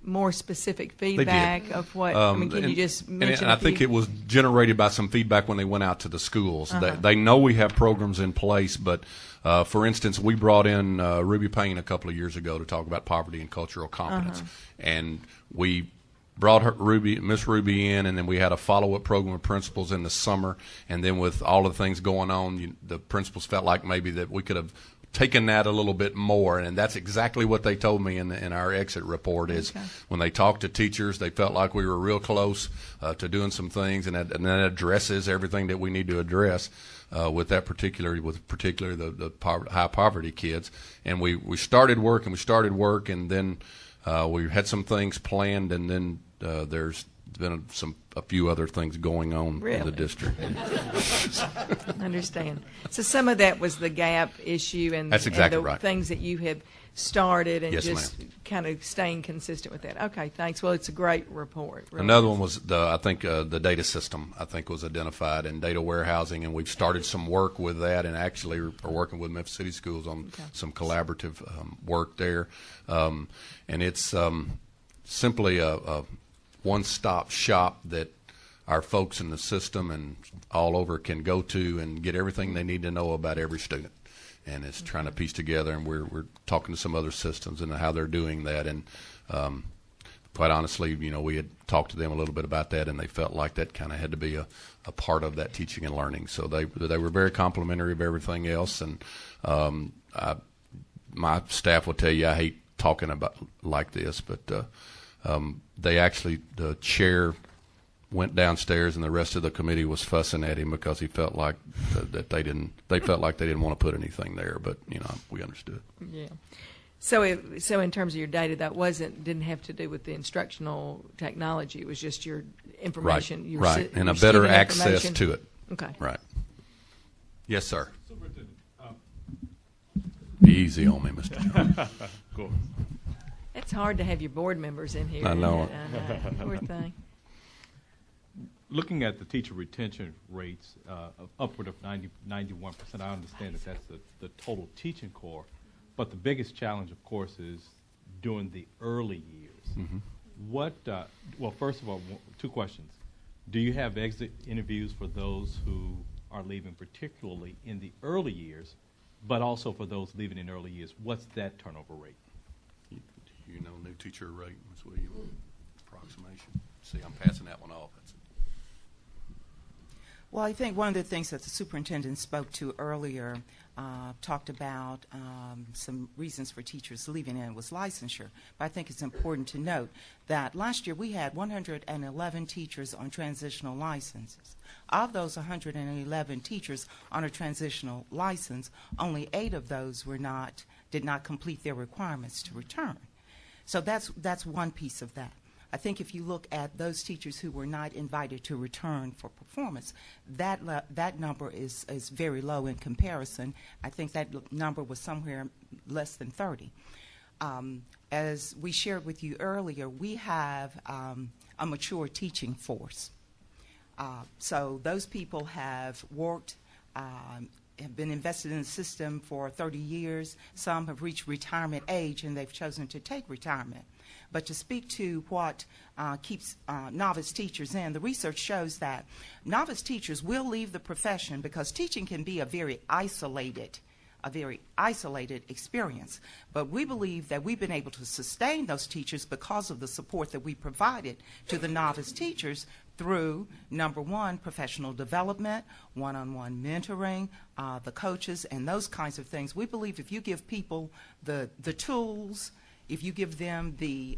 more specific feedback of what? Can you just mention? And I think it was generated by some feedback when they went out to the schools. They know we have programs in place, but for instance, we brought in Ruby Payne a couple of years ago to talk about poverty and cultural competence, and we brought Miss Ruby in, and then we had a follow-up program with principals in the summer, and then with all the things going on, the principals felt like maybe that we could have taken that a little bit more, and that's exactly what they told me in our exit report is when they talked to teachers, they felt like we were real close to doing some things, and that addresses everything that we need to address with particularly the high poverty kids. And we started work, and then we had some things planned, and then there's been a few other things going on Really? in the district. Understand. So some of that was the gap issue and, That's exactly and the right. things that you have started and Yes, just kind of staying consistent with that. Okay, thanks. Well, it's a great report. Really Another is. one was the data system, I think, was identified, and data warehousing, and we've started some work with that, and actually are working with Memphis City Schools on some collaborative work there. And it's simply a one-stop shop that our folks in the system and all over can go to and get everything they need to know about every student. And it's trying to piece together, and we're talking to some other systems and how they're doing that. And quite honestly, we had talked to them a little bit about that, and they felt like that kind of had to be a part of that teaching and learning. So they were very complimentary of everything else. And my staff will tell you I hate talking about like this, but the chair went downstairs, and the rest of the committee was fussing at him because he felt like that they felt like they didn't want to put anything there, but we understood. Yeah. So in terms of your data, that didn't have to do with the instructional technology. It was just your information. Right, and a better access to it. Okay. Right. Yes, sir. Superintendent. Be easy on me, Mr. Cool. It's hard to have your board members in here. I know. Poor thing. Looking at the teacher retention rates of upward of 91%, I understand that that's the total teaching core, but the biggest challenge, of course, is during the early years. Mm-hmm. Well, first of all, two questions. Do you have exit interviews for those who are leaving, particularly in the early years, but also for those leaving in early years? What's that turnover rate? Do you know new teacher rate, Ms. Williams? Approximation. See, I'm passing that one off. Well, I think one of the things that the superintendent spoke to earlier talked about some reasons for teachers leaving, and it was licensure. But I think it's important to note that last year we had 111 teachers on transitional licenses. Of those 111 teachers on a transitional license, only 8 of those did not complete their requirements to return. So that's one piece of that. I think if you look at those teachers who were not invited to return for performance, that number is very low in comparison. I think that number was somewhere less than 30. As we shared with you earlier, we have a mature teaching force. So those people have worked, have been invested in the system for 30 years. Some have reached retirement age, and they've chosen to take retirement. But to speak to what keeps novice teachers in, the research shows that novice teachers will leave the profession because teaching can be a very isolated experience. But we believe that we've been able to sustain those teachers because of the support that we provided to the novice teachers through, number one, professional development, one-on-one mentoring, the coaches, and those kinds of things. We believe if you give people the tools, if you give them the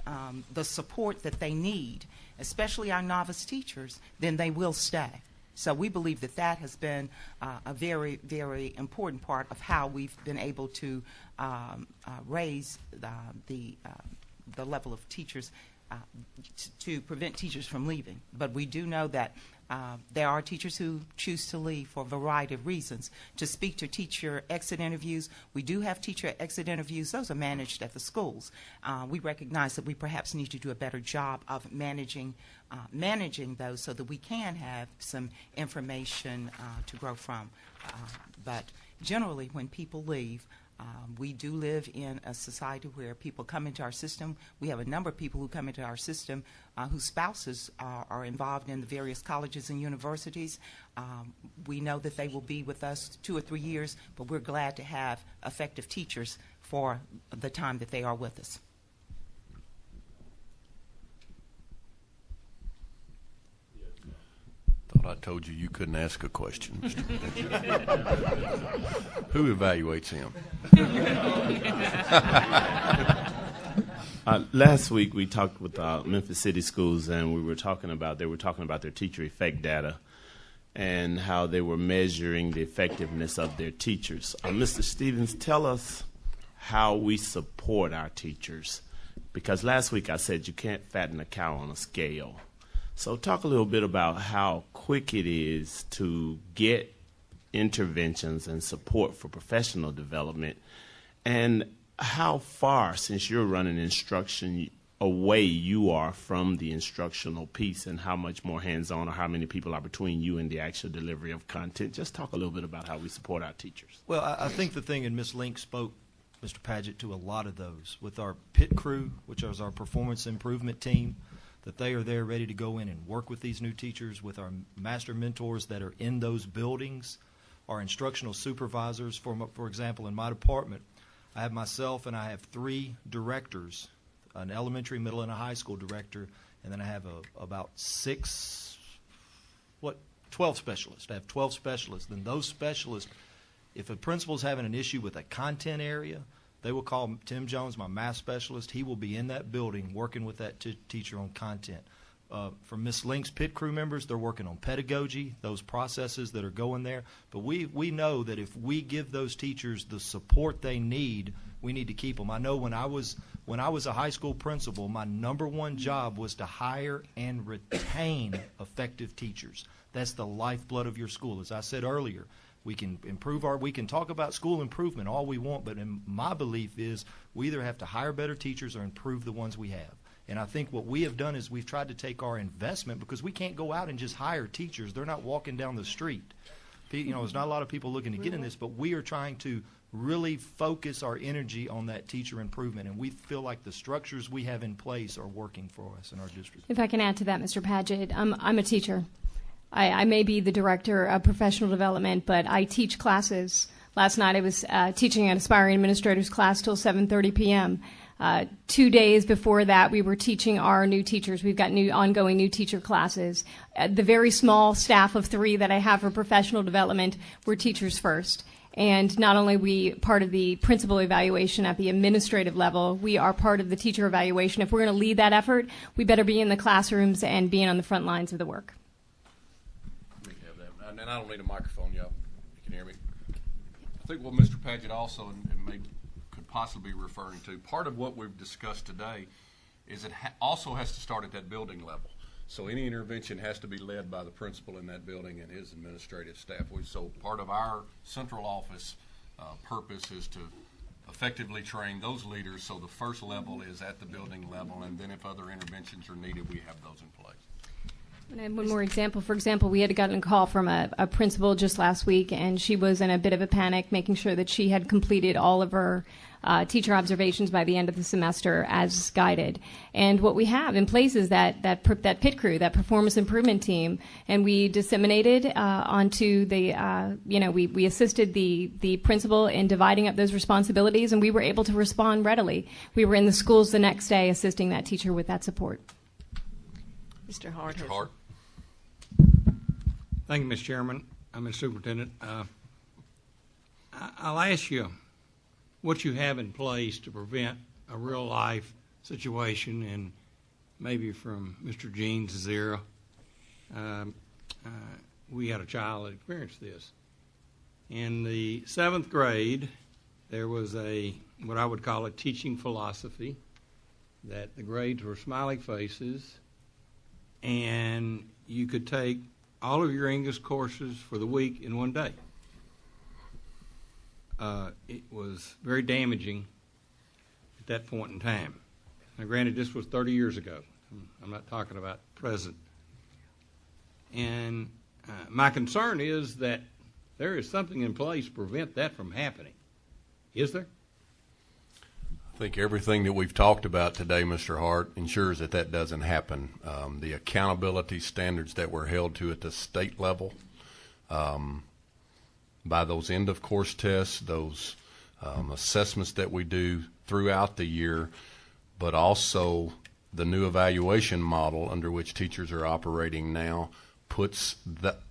support that they need, especially our novice teachers, then they will stay. So we believe that has been a very, very important part of how we've been able to raise the level of teachers to prevent teachers from leaving. But we do know that there are teachers who choose to leave for a variety of reasons. To speak to teacher exit interviews, we do have teacher exit interviews. Those are managed at the schools. We recognize that we perhaps need to do a better job of managing those so that we can have some information to grow from. But generally, when people leave, we do live in a society where people come into our system. We have a number of people who come into our system whose spouses are involved in the various colleges and universities. We know that they will be with us 2 or 3 years, but we're glad to have effective teachers for the time that they are with us. I told you you couldn't ask a question. Who evaluates him? Last week we talked with Memphis City Schools, and they were talking about their teacher effect data and how they were measuring the effectiveness of their teachers. Mr. Stevens, tell us how we support our teachers, because last week I said you can't fatten a cow on a scale. So talk a little bit about how quick it is to get interventions and support for professional development, and how far, since you're running instruction, away you are from the instructional piece, and how much more hands-on or how many people are between you and the actual delivery of content. Just talk a little bit about how we support our teachers. Well, I think the thing, and Ms. Link spoke, Mr. Padgett, to a lot of those. With our PIT crew, which is our performance improvement team, that they are there ready to go in and work with these new teachers, with our master mentors that are in those buildings, our instructional supervisors. For example, in my department, I have myself and I have 3 directors, an elementary, middle, and a high school director, and then I have about 12 specialists. I have 12 specialists. Then those specialists, if a principal's having an issue with a content area, they will call Tim Jones, my math specialist. He will be in that building working with that teacher on content. For Ms. Link's PIT crew members, they're working on pedagogy, those processes that are going there. But we know that if we give those teachers the support they need, we need to keep them. I know when I was a high school principal, my number one job was to hire and retain effective teachers. That's the lifeblood of your school. As I said earlier, we can we can talk about school improvement all we want, but in my belief is we either have to hire better teachers or improve the ones we have. And I think what we have done is we've tried to take our investment, because we can't go out and just hire teachers. They're not walking down the street. There's not a lot of people looking to get in this, but we are trying to really focus our energy on that teacher improvement, and we feel like the structures we have in place are working for us in our district. If I can add to that, Mr. Padgett, I'm a teacher. I may be the director of professional development, but I teach classes. Last night I was teaching an aspiring administrators class till 7:30 p.m. 2 days before that, we were teaching our new teachers. We've got ongoing new teacher classes. The very small staff of 3 that I have for professional development, we're teachers first. And not only are we part of the principal evaluation at the administrative level, we are part of the teacher evaluation. If we're going to lead that effort, we better be in the classrooms and being on the front lines of the work. And I don't need a microphone, y'all. You can hear me. I think what Mr. Padgett also and maybe could possibly be referring to, part of what we've discussed today is it also has to start at that building level. So any intervention has to be led by the principal in that building and his administrative staff. So part of our central office purpose is to effectively train those leaders, so the first level is at the building level, and then if other interventions are needed, we have those in place. And I have one more example. For example, we had gotten a call from a principal just last week, and she was in a bit of a panic, making sure that she had completed all of her teacher observations by the end of the semester as guided. And what we have in place is that PIT crew, that performance improvement team, and we disseminated onto the, we assisted the principal in dividing up those responsibilities, and we were able to respond readily. We were in the schools the next day assisting that teacher with that support. Mr. Hart. Mr. Hart. Thank you, Mr. Chairman. I'm the superintendent. I'll ask you what you have in place to prevent a real life situation, and maybe from Mr. Jean's era. We had a child that experienced this. In the 7th grade, there was what I would call a teaching philosophy, that the grades were smiley faces, and you could take all of your English courses for the week in one day. It was very damaging at that point in time. Now, granted, this was 30 years ago. I'm not talking about present. And my concern is that there is something in place to prevent that from happening. Is there? I think everything that we've talked about today, Mr. Hart, ensures that that doesn't happen. The accountability standards that we're held to at the state level, by those end-of-course tests, those assessments that we do throughout the year, but also the new evaluation model under which teachers are operating now puts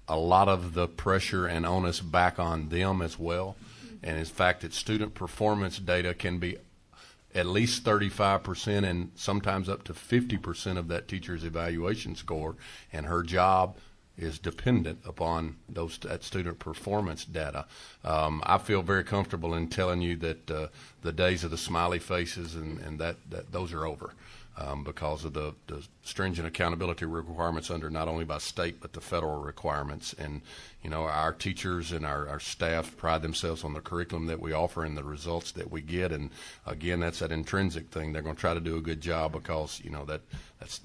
a lot of the pressure and onus back on them as well. And in fact, that student performance data can be at least 35% and sometimes up to 50% of that teacher's evaluation score, and her job is dependent upon that student performance data. I feel very comfortable in telling you that the days of the smiley faces and that those are over. because of the stringent accountability requirements under not only by state but the federal requirements. And, you know, our teachers and our staff pride themselves on the curriculum that we offer and the results that we get. And, again, that's that intrinsic thing. They're going to try to do a good job because, you know,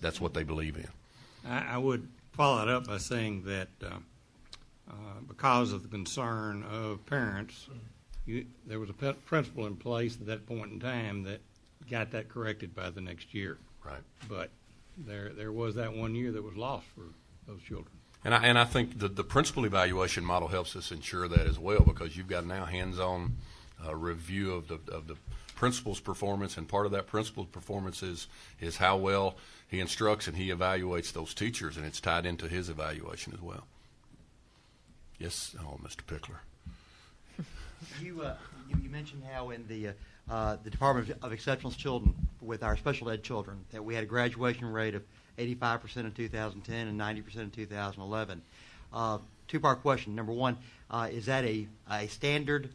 that's what they believe in. I would follow it up by saying that because of the concern of parents, there was a principal in place at that point in time that got that corrected by the next year. Right. But there was that 1 year that was lost for those children. And I think the principal evaluation model helps us ensure that as well, because you've got now hands-on review of the principal's performance, and part of that principal's performance is how well he instructs and he evaluates those teachers, and it's tied into his evaluation as well. Yes, Mr. Pickler. You mentioned how in the Department of Exceptional Children, with our special ed children, that we had a graduation rate of 85% in 2010 and 90% in 2011. Two-part question. Number one, is that a standard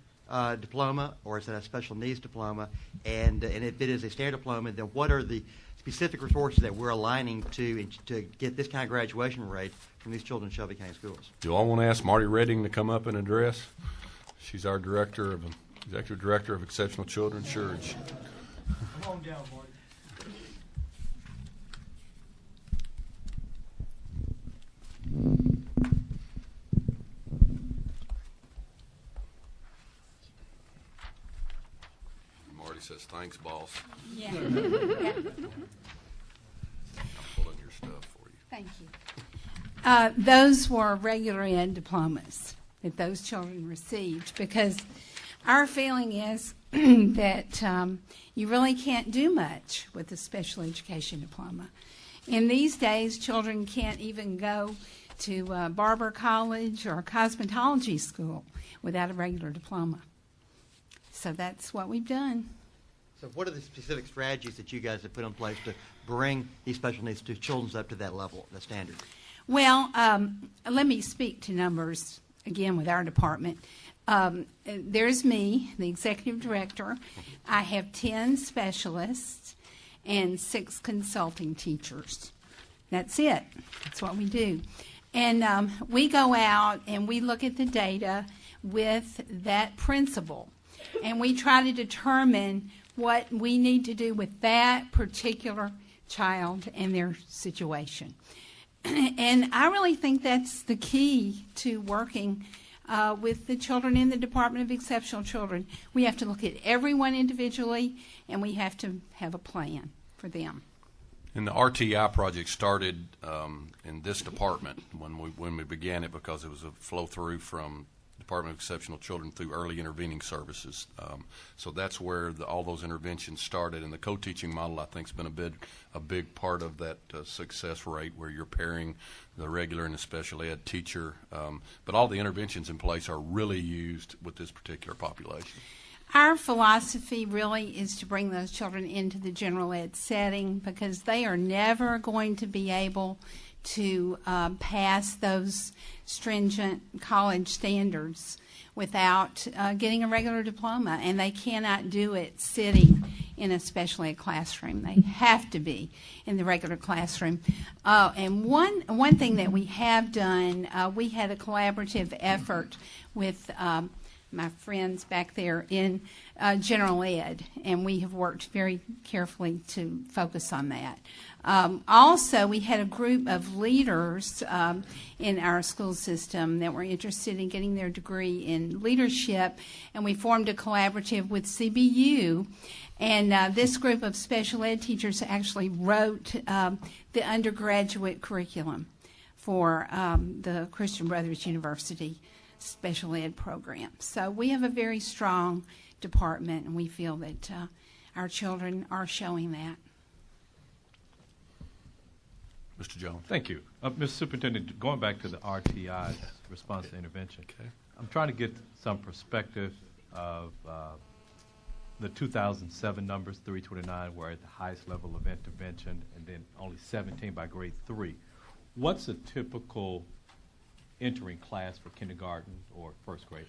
diploma, or is that a special needs diploma? And if it is a standard diploma, then what are the specific resources that we're aligning to get this kind of graduation rate from these children in Shelby County schools? Do all want to ask Marty Redding to come up and address? She's our executive director of Exceptional Children. Sure. Come on down, Marty. Marty says, "Thanks, boss." Yeah. I'm pulling your stuff for you. Thank you. Those were regular ed diplomas that those children received, because our feeling is that you really can't do much with a special education diploma. In these days, children can't even go to barber college or cosmetology school without a regular diploma. So that's what we've done. So what are the specific strategies that you guys have put in place to bring these special needs to children up to that level, the standard? Well, let me speak to numbers again with our department. There's me, the executive director. I have 10 specialists and 6 consulting teachers. That's it. That's what we do. And we go out and we look at the data with that principal, and we try to determine what we need to do with that particular child and their situation. And I really think that's the key to working with the children in the Department of Exceptional Children. We have to look at everyone individually, and we have to have a plan for them. And the RTI project started in this department when we began it, because it was a flow through from Department of Exceptional Children through early intervening services. So that's where all those interventions started, and the co-teaching model, I think, has been a big part of that success rate, where you're pairing the regular and the special ed teacher. But all the interventions in place are really used with this particular population. Our philosophy really is to bring those children into the general ed setting, because they are never going to be able to pass those stringent college standards without getting a regular diploma, and they cannot do it sitting in a special ed classroom. They have to be in the regular classroom. And one thing that we have done, we had a collaborative effort with my friends back there in general ed, and we have worked very carefully to focus on that. Also, we had a group of leaders in our school system that were interested in getting their degree in leadership, and we formed a collaborative with CBU. And this group of special ed teachers actually wrote the undergraduate curriculum for the Christian Brothers University special ed program. So we have a very strong department, and we feel that our children are showing that. Mr. Jones. Thank you. Mr. Superintendent, going back to the RTI, response to intervention, I'm trying to get some perspective of the 2007 numbers, 329, were at the highest level of intervention, and then only 17 by grade 3. What's a typical entering class for kindergarten or first grade?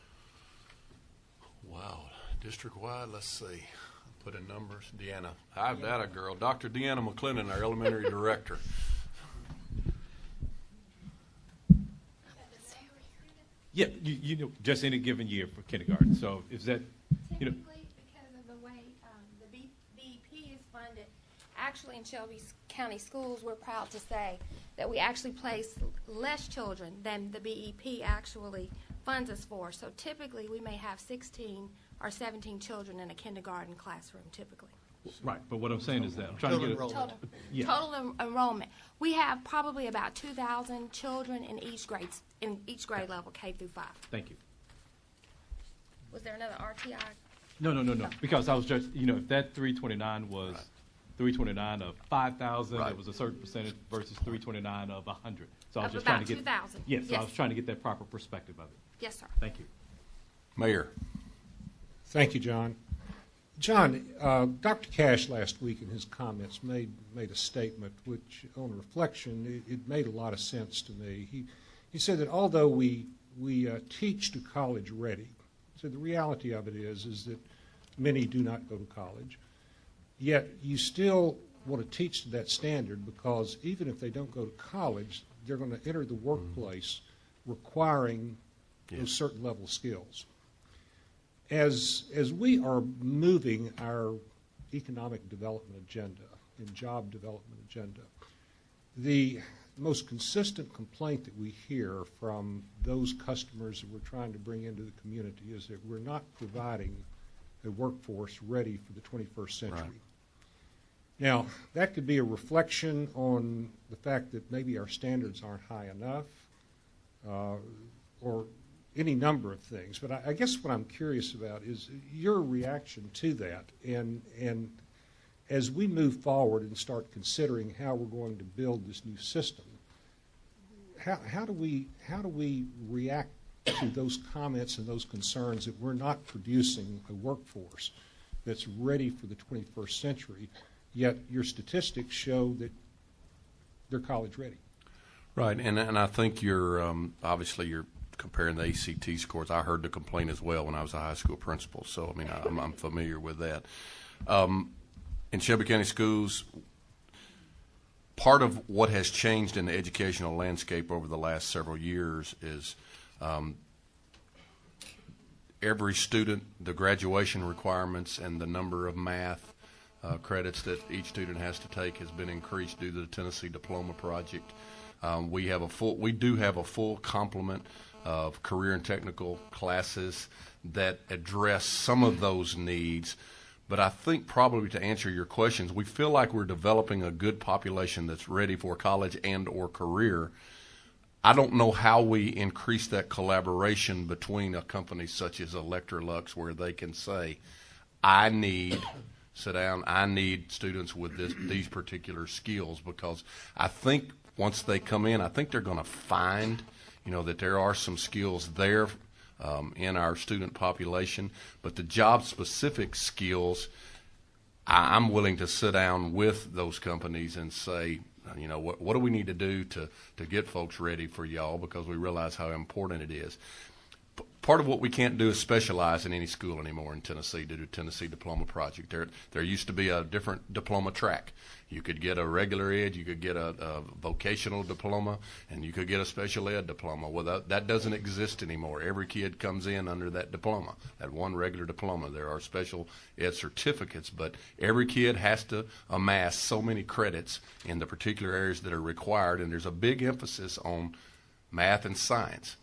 Wow. District-wide, let's see. Put in numbers. Deanna. I've got a girl. Dr. Deanna McClendon, our elementary director. Yeah, you know, just any given year for kindergarten. So is that, you know, Typically, because of the way the BEP is funded, actually in Shelby County Schools, we're proud to say that we actually place less children than the BEP actually funds us for. So typically, we may have 16 or 17 children in a kindergarten classroom, typically. right? But what I'm saying is that I'm trying to get Total, Yeah. total enrollment. We have probably about 2,000 children in each grade level, K through 5. Thank you. Was there another RTI? No. Because I was just, you know, if that 329 was 329 of 5,000, it was a certain percentage versus 329 of 100. So I was Of just about trying to get 2,000. Yes, so I Yes. was trying to get that proper perspective of it. Yes, sir. Thank you. Mayor. Thank you, John. John, Dr. Cash last week in his comments made a statement which, on reflection, it made a lot of sense to me. He said that although we teach to college ready, so the reality of it is that many do not go to college, yet you still want to teach to that standard because even if they don't go to college, they're going to enter the workplace requiring those certain level of skills. As we are moving our economic development agenda and job development agenda, the most consistent complaint that we hear from those customers that we're trying to bring into the community is that we're not providing a workforce ready for the 21st century. Right. Now, that could be a reflection on the fact that maybe our standards aren't high enough, or any number of things. But I guess what I'm curious about is your reaction to that, and as we move forward and start considering how we're going to build this new system, how do we react to those comments and those concerns that we're not producing a workforce that's ready for the 21st century, yet your statistics show that they're college ready? Right, and I think you're obviously you're comparing the ACT scores. I heard the complaint as well when I was a high school principal, so I mean I'm familiar with that. In Shelby County Schools, part of what has changed in the educational landscape over the last several years is every student, the graduation requirements and the number of math credits that each student has to take has been increased due to the Tennessee Diploma Project. We do have a full complement of career and technical classes that address some of those needs. But I think probably to answer your questions, we feel like we're developing a good population that's ready for college and or career. I don't know how we increase that collaboration between a company such as Electrolux where they can say, I need students with these particular skills, because I think once they come in, I think they're going to find, that there are some skills there in our student population, but the job-specific skills, I'm willing to sit down with those companies and say, what do we need to do to get folks ready for y'all, because we realize how important it is. Part of what we can't do is specialize in any school anymore in Tennessee due to Tennessee Diploma Project. There used to be a different diploma track. You could get a regular ed, you could get a vocational diploma, and you could get a special ed diploma. Well, that doesn't exist anymore. Every kid comes in under that diploma, that one regular diploma. There are special ed certificates, but every kid has to amass so many credits in the particular areas that are required, and there's a big emphasis on math and science.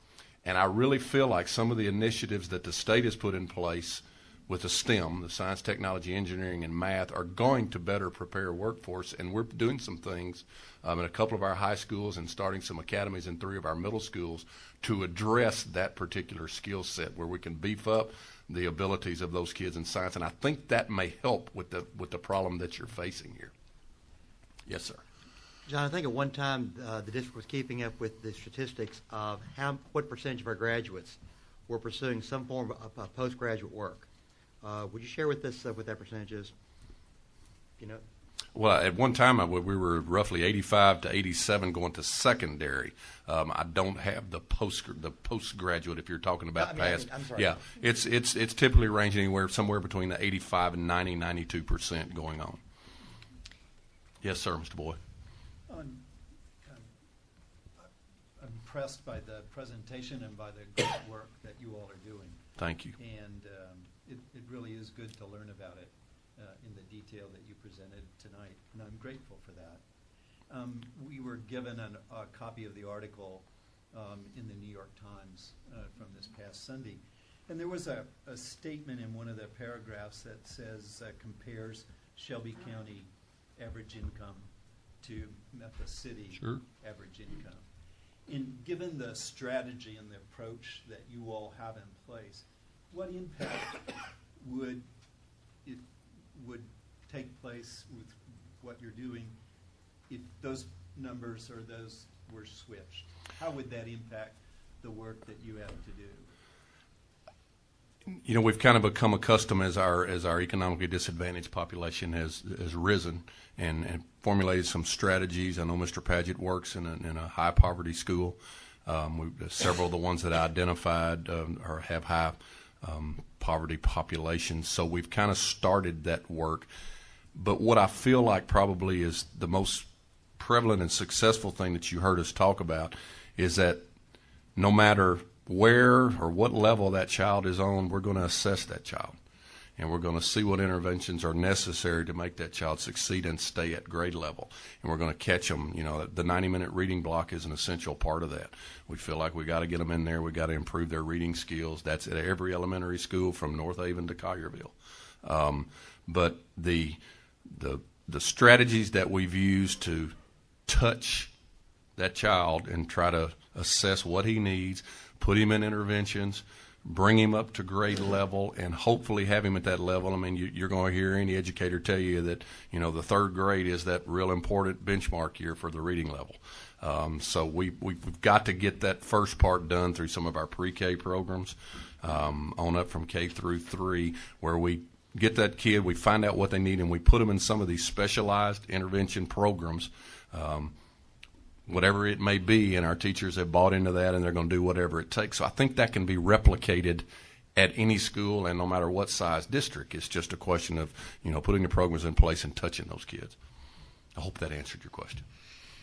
And I really feel like some of the initiatives that the state has put in place with the STEM, the science, technology, engineering, and math, are going to better prepare a workforce. And we're doing some things in a couple of our high schools and starting some academies in 3 of our middle schools to address that particular skill set, where we can beef up the abilities of those kids in science. And I think that may help with the problem that you're facing here. Yes, sir. John, I think at one time the district was keeping up with the statistics of what percentage of our graduates were pursuing some form of postgraduate work. Would you share with us what that percentage is? Well, at one time we were roughly 85 to 87 going to secondary. I don't have the postgraduate. If you're talking about past, I'm sorry. Yeah, it's typically ranging somewhere between the 85 and 92% going on. Yes, sir, Mr. Boyd. I'm impressed by the presentation and by the great work that you all are doing. Thank you. And it really is good to learn about it in the detail that you presented tonight, and I'm grateful for that. We were given a copy of the article in the New York Times from this past Sunday, and there was a statement in one of the paragraphs that says compares Shelby County average income to Memphis City average income. And given the strategy and the approach that you all have in place, what impact would take place with what you're doing if those numbers or those were switched? How would that impact the work that you have to do? You know, we've kind of become accustomed as our economically disadvantaged population has risen and formulated some strategies. I know Mr. Padgett works in a high poverty school. Several of the ones that I identified have high poverty populations. So we've kind of started that work. But what I feel like probably is the most prevalent and successful thing that you heard us talk about is that no matter where or what level that child is on, we're going to assess that child. And we're going to see what interventions are necessary to make that child succeed and stay at grade level. And we're going to catch them. You know, the 90-minute reading block is an essential part of that. We feel like we got to get them in there. We got to improve their reading skills. That's at every elementary school from North Haven to Collierville. But the strategies that we've used to touch that child and try to assess what he needs, put him in interventions, bring him up to grade level, and hopefully have him at that level. I mean, you're going to hear any educator tell you that, you know, the third grade is that real important benchmark year for the reading level. So we've got to get that first part done through some of our pre-K programs on up from K through 3, where we get that kid, we find out what they need, and we put them in some of these specialized intervention programs, whatever it may be, and our teachers have bought into that, and they're going to do whatever it takes. So I think that can be replicated at any school and no matter what size district. It's just a question of, you know, putting the programs in place and touching those kids. I hope that answered your question.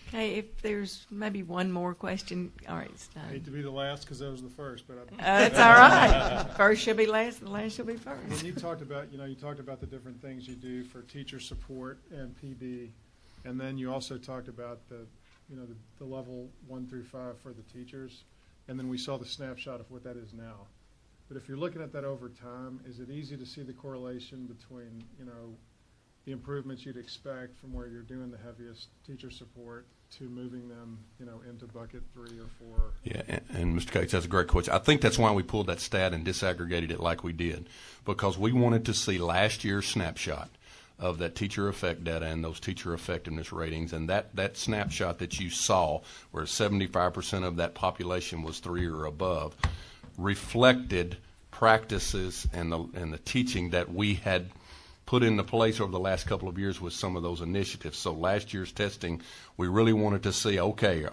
Okay, if there's maybe one more question. All right, it's done. I hate to be the last because I was the first, but that's all right. First should be last, and last should be first. And you talked about the different things you do for teacher support and PB, and then you also talked about the level 1 through 5 for the teachers, and then we saw the snapshot of what that is now. But if you're looking at that over time, is it easy to see the correlation between, you know, the improvements you'd expect from where you're doing the heaviest teacher support to moving them, you know, into bucket 3 or 4? Yeah, and Mr. Cates, that's a great question. I think that's why we pulled that stat and disaggregated it like we did, because we wanted to see last year's snapshot of that teacher effect data and those teacher effectiveness ratings, and that snapshot that you saw, where 75% of that population was 3 or above, reflected practices and the teaching that we had put into place over the last couple of years with some of those initiatives. So last year's testing, we really wanted to see, okay,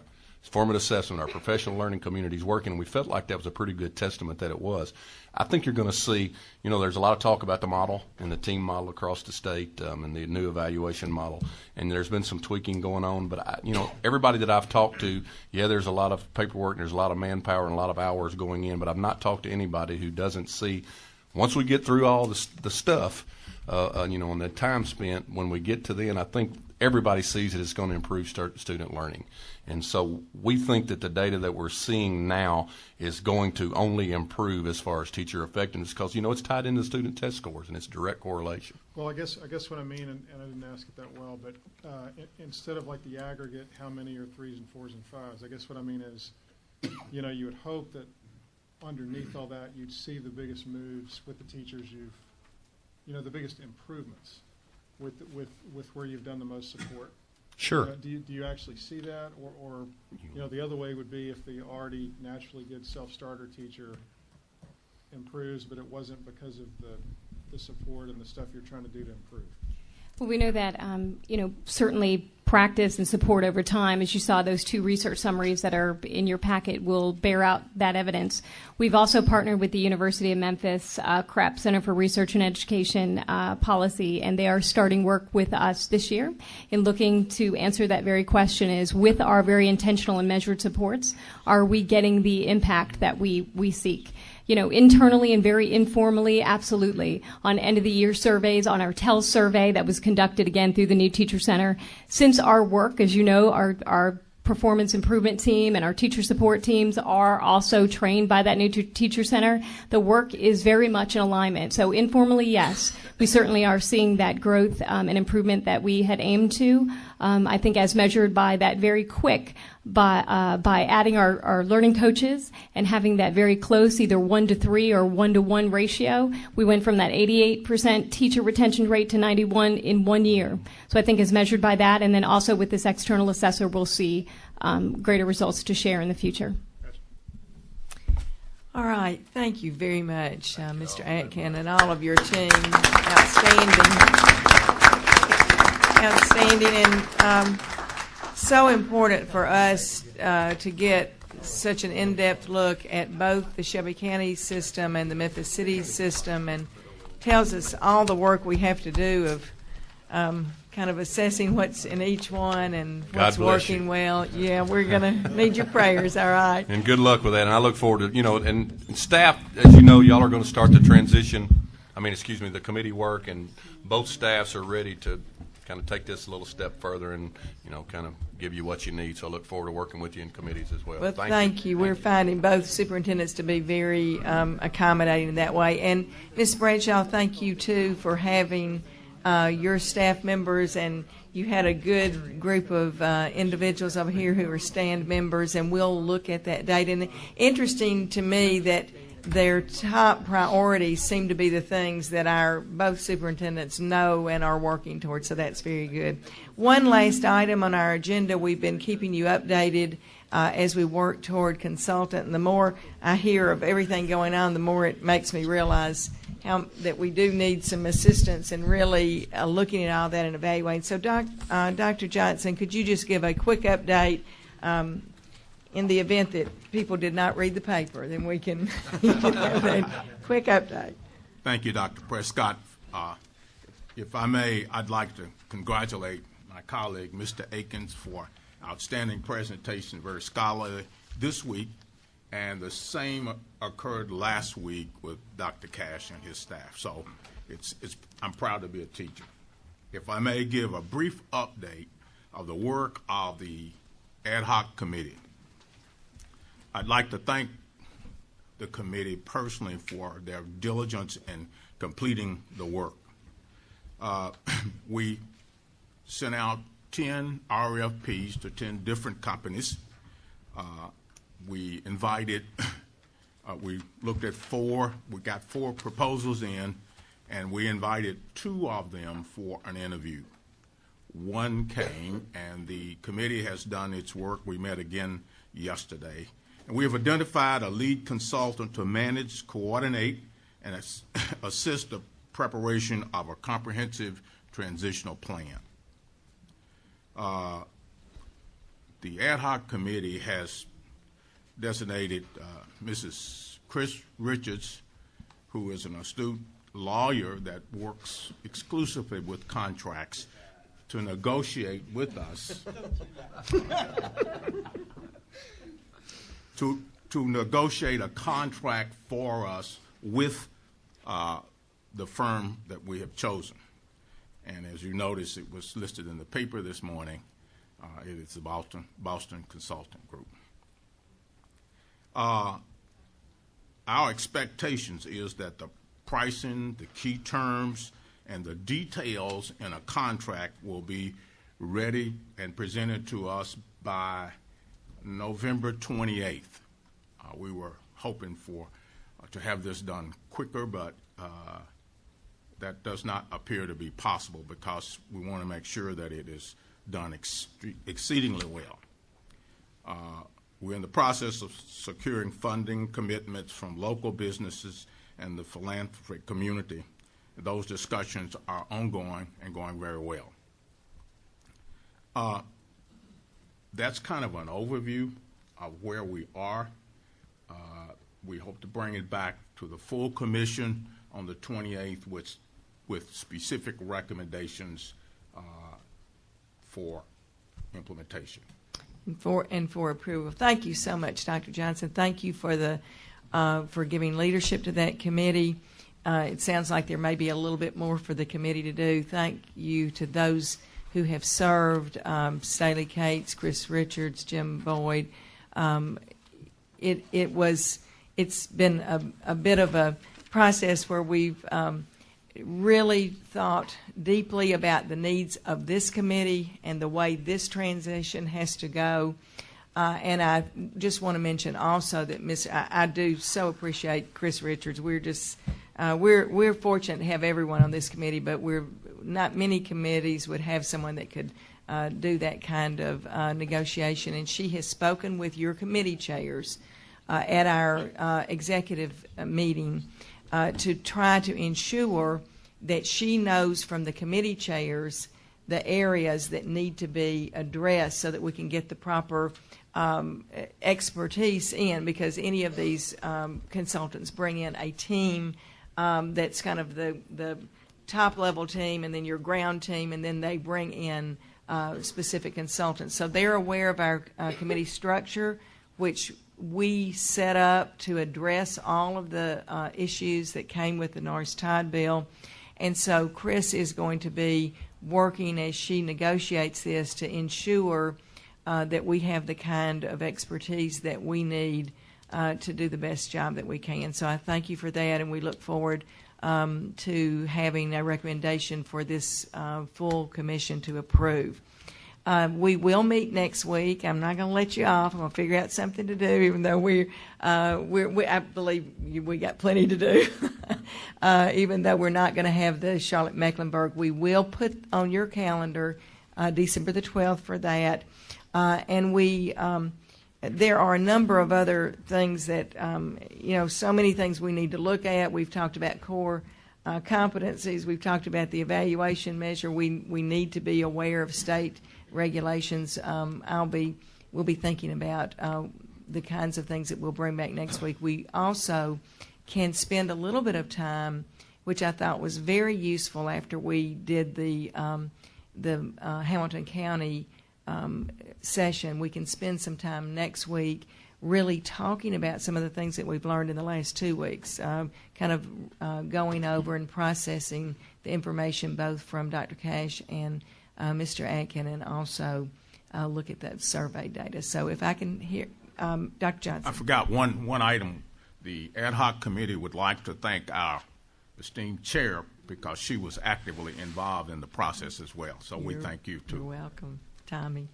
formative assessment, our professional learning community is working, and we felt like that was a pretty good testament that it was. I think you're going to see, you know, there's a lot of talk about the model and the team model across the state and the new evaluation model, and there's been some tweaking going on. But, everybody that I've talked to, there's a lot of paperwork and there's a lot of manpower and a lot of hours going in, but I've not talked to anybody who doesn't see, once we get through all the stuff, and the time spent, when we get to the end, I think everybody sees that it's going to improve student learning. And so we think that the data that we're seeing now is going to only improve as far as teacher effectiveness, because, it's tied into student test scores, and it's direct correlation. Well, I guess what I mean, and I didn't ask it that well, but instead of like the aggregate, how many are 3s and 4s and 5s, I guess what I mean is, you would hope that underneath all that, you'd see the biggest moves with the teachers the biggest improvements with where you've done the most support. Sure. Do you actually see that, or the other way would be if the already naturally good self-starter teacher improves, but it wasn't because of the support and the stuff you're trying to do to improve? Well, we know that, certainly practice and support over time, as you saw, those two research summaries that are in your packet will bear out that evidence. We've also partnered with the University of Memphis, CREP, Center for Research and Education Policy, and they are starting work with us this year in looking to answer that very question is, with our very intentional and measured supports, are we getting the impact that we seek? Internally and very informally, absolutely. On end-of-the-year surveys, on our TELS survey that was conducted again through the New Teacher Center. Since our work, as you know, our performance improvement team and our teacher support teams are also trained by that New Teacher Center, the work is very much in alignment. So informally, yes, we certainly are seeing that growth and improvement that we had aimed to. I think as measured by that very quick, by adding our learning coaches and having that very close, either 1-to-3 or 1-to-1 ratio, we went from that 88% teacher retention rate to 91 in 1 year. So I think as measured by that, and then also with this external assessor, we'll see greater results to share in the future. All right. Thank you very much, Mr. Atkin, and all of your team. Outstanding, and so important for us to get such an in-depth look at both the Shelby County system and the Memphis City system, and tells us all the work we have to do of kind of assessing what's in each one and what's working well. Yeah, we're going to need your prayers, all right. And good luck with that. And I look forward to, and staff, as you know, y'all are going to start the transition, the committee work, and both staffs are ready to kind of take this a little step further and, kind of give you what you need. So I look forward to working with you in committees as well. Well, thank you. We're finding both superintendents to be very accommodating in that way. And Ms. Bradshaw, thank you, too, for having your staff members, and you had a good group of individuals over here who are stand members, and we'll look at that data. And interesting to me that their top priorities seem to be the things that our both superintendents know and are working towards, so that's very good. One last item on our agenda, we've been keeping you updated as we work toward consultant, and the more I hear of everything going on, the more it makes me realize that we do need some assistance in really looking at all that and evaluating. So Dr. Johnson, could you just give a quick update in the event that people did not read the paper, then we can have a quick update. Thank you, Dr. Prescott. If I may, I'd like to congratulate my colleague, Mr. Akins, for outstanding presentation, very scholarly this week, and the same occurred last week with Dr. Cash and his staff. So I'm proud to be a teacher. If I may give a brief update of the work of the ad hoc committee. I'd like to thank the committee personally for their diligence in completing the work. We sent out 10 RFPs to 10 different companies. We invited, we looked at 4, we got 4 proposals in, and we invited 2 of them for an interview. 1 came, and the committee has done its work. We met again yesterday. And we have identified a lead consultant to manage, coordinate, and assist the preparation of a comprehensive transitional plan. The ad hoc committee has designated Mrs. Chris Richards, who is an astute lawyer that works exclusively with contracts, to negotiate with us to negotiate a contract for us with the firm that we have chosen. And as you notice, it was listed in the paper this morning. It is the Boston Consulting Group. Our expectations is that the pricing, the key terms, and the details in a contract will be ready and presented to us by November 28th. We were hoping to have this done quicker, but that does not appear to be possible because we want to make sure that it is done exceedingly well. We're in the process of securing funding commitments from local businesses and the philanthropic community, those discussions are ongoing and going very well. That's kind of an overview of where we are. We hope to bring it back to the full commission on the 28th with specific recommendations for implementation. And for approval. Thank you so much, Dr. Johnson. Thank you for for giving leadership to that committee. It sounds like there may be a little bit more for the committee to do. Thank you to those who have served, Staley Cates, Chris Richards, Jim Boyd. It's been a bit of a process where we've really thought deeply about the needs of this committee and the way this transition has to go. And I just want to mention also that I do so appreciate Chris Richards. We're just we're fortunate to have everyone on this committee, but not many committees would have someone that could do that kind of negotiation. And she has spoken with your committee chairs at our executive meeting to try to ensure that she knows from the committee chairs the areas that need to be addressed so that we can get the proper expertise in, because any of these consultants bring in a team that's kind of the top level team and then your ground team, and then they bring in specific consultants. So they're aware of our committee structure, which we set up to address all of the issues that came with the Norris-Todd bill. And so Chris is going to be working as she negotiates this to ensure that we have the kind of expertise that we need to do the best job that we can. So I thank you for that, and we look forward to having a recommendation for this full commission to approve. We will meet next week. I'm not going to let you off. I'm going to figure out something to do, even though I believe we got plenty to do. Even though we're not going to have the Charlotte-Mecklenburg, we will put on your calendar December the 12th for that. And there are a number of other things that, so many things we need to look at. We've talked about core competencies. We've talked about the evaluation measure. We need to be aware of state regulations. We'll be thinking about the kinds of things that we'll bring back next week. We also can spend a little bit of time, which I thought was very useful after we did the Hamilton County session. We can spend some time next week really talking about some of the things that we've learned in the last 2 weeks, kind of going over and processing the information both from Dr. Cash and Mr. Atkin, and also look at that survey data. So if I can hear, Dr. Johnson. I forgot one item. The ad hoc committee would like to thank our esteemed chair because she was actively involved in the process as well. So we thank you too. You're welcome, Tommy.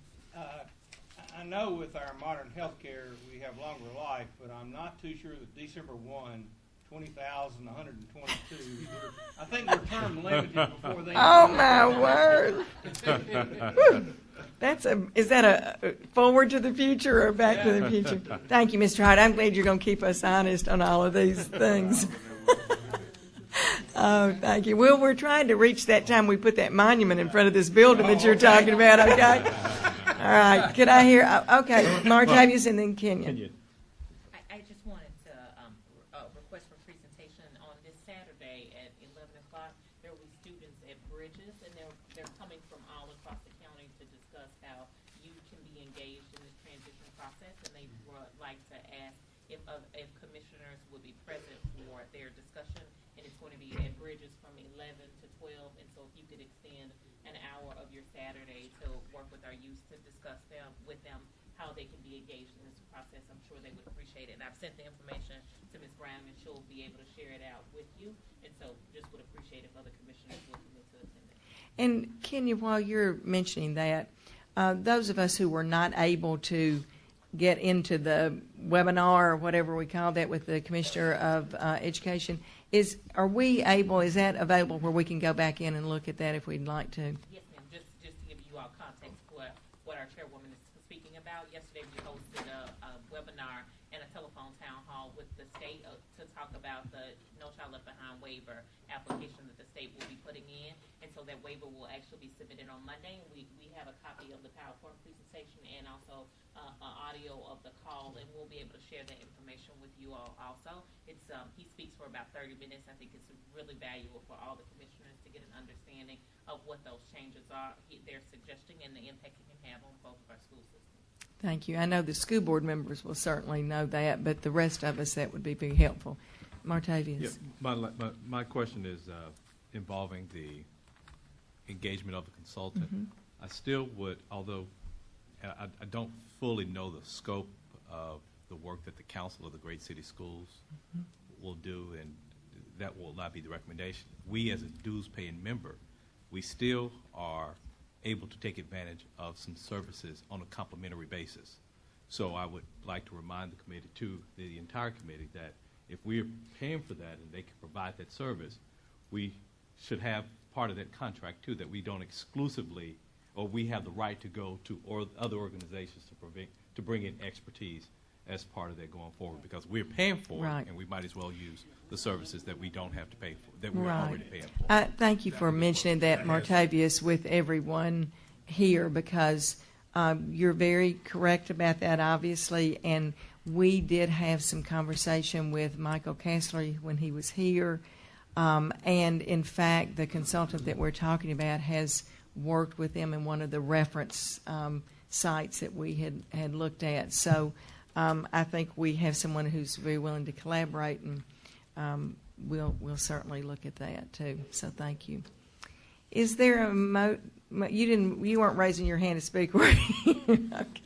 I know with our modern health care we have longer life, but I'm not too sure that December 1, 20,122. I think we're term limited before they. Oh my word! Is that a forward to the future or back to the future? Thank you, Mr. Hyde. I'm glad you're going to keep us honest on all of these things. Oh, thank you. Well, we're trying to reach that time we put that monument in front of this building that you're talking about. Okay. All right. Could I hear? Okay, Martavius and then Kenyon. I just wanted to request for presentation on this Saturday at 11 o'clock. There will be students at Bridges, and they're coming from all across the county to discuss how you can be engaged in this transition process, and they would like to ask if commissioners would be present for their discussion. And it's going to be at Bridges from 11 to 12, and so if you could extend an hour of your Saturday to work with our youth to discuss with them how they can be engaged in this process, I'm sure they would appreciate it. And I've sent the information to Ms. Brown, and she'll be able to share it out with you, and so just would appreciate if other commissioners would commit to attend it. And Kenya, while you're mentioning that, those of us who were not able to get into the webinar or whatever we call that with the Commissioner of Education, is that available where we can go back in and look at that if we'd like to? Yes, ma'am. Just to give you all context for what our chairwoman is speaking about, yesterday we hosted a webinar and a telephone town hall with the state to talk about the No Child Left Behind waiver application that the state will be putting in, and so that waiver will actually be submitted on Monday. We have a copy of the PowerPoint presentation and also an audio of the call, and we'll be able to share that information with you all also. It's he speaks for about 30 minutes. I think it's really valuable for all the commissioners to get an understanding of what those changes are they're suggesting and the impact it can have on both of our school systems. Thank you. I know the school board members will certainly know that, but the rest of us, that would be very helpful. Martavius. Yeah, my question is involving the engagement of the consultant. I still would, although I don't fully know the scope of the work that the Council of the Great City Schools will do, and that will not be the recommendation. We, as a dues-paying member, we still are able to take advantage of some services on a complimentary basis. So I would like to remind the committee, the entire committee, that if we're paying for that and they can provide that service, we should have part of that contract too, that we don't exclusively, or we have the right to go to other organizations to bring in expertise as part of that going forward, because we're paying for it, and we might as well use the services that we don't have to pay for, that we're already paying for. Thank you for mentioning that, Martavius, with everyone here, because you're very correct about that, obviously, and we did have some conversation with Michael Kessler when he was here, and in fact, the consultant that we're talking about has worked with them in one of the reference sites that we had looked at. So I think we have someone who's very willing to collaborate, and we'll certainly look at that too. So thank you. Is there a you weren't raising your hand to speak, were you? Okay.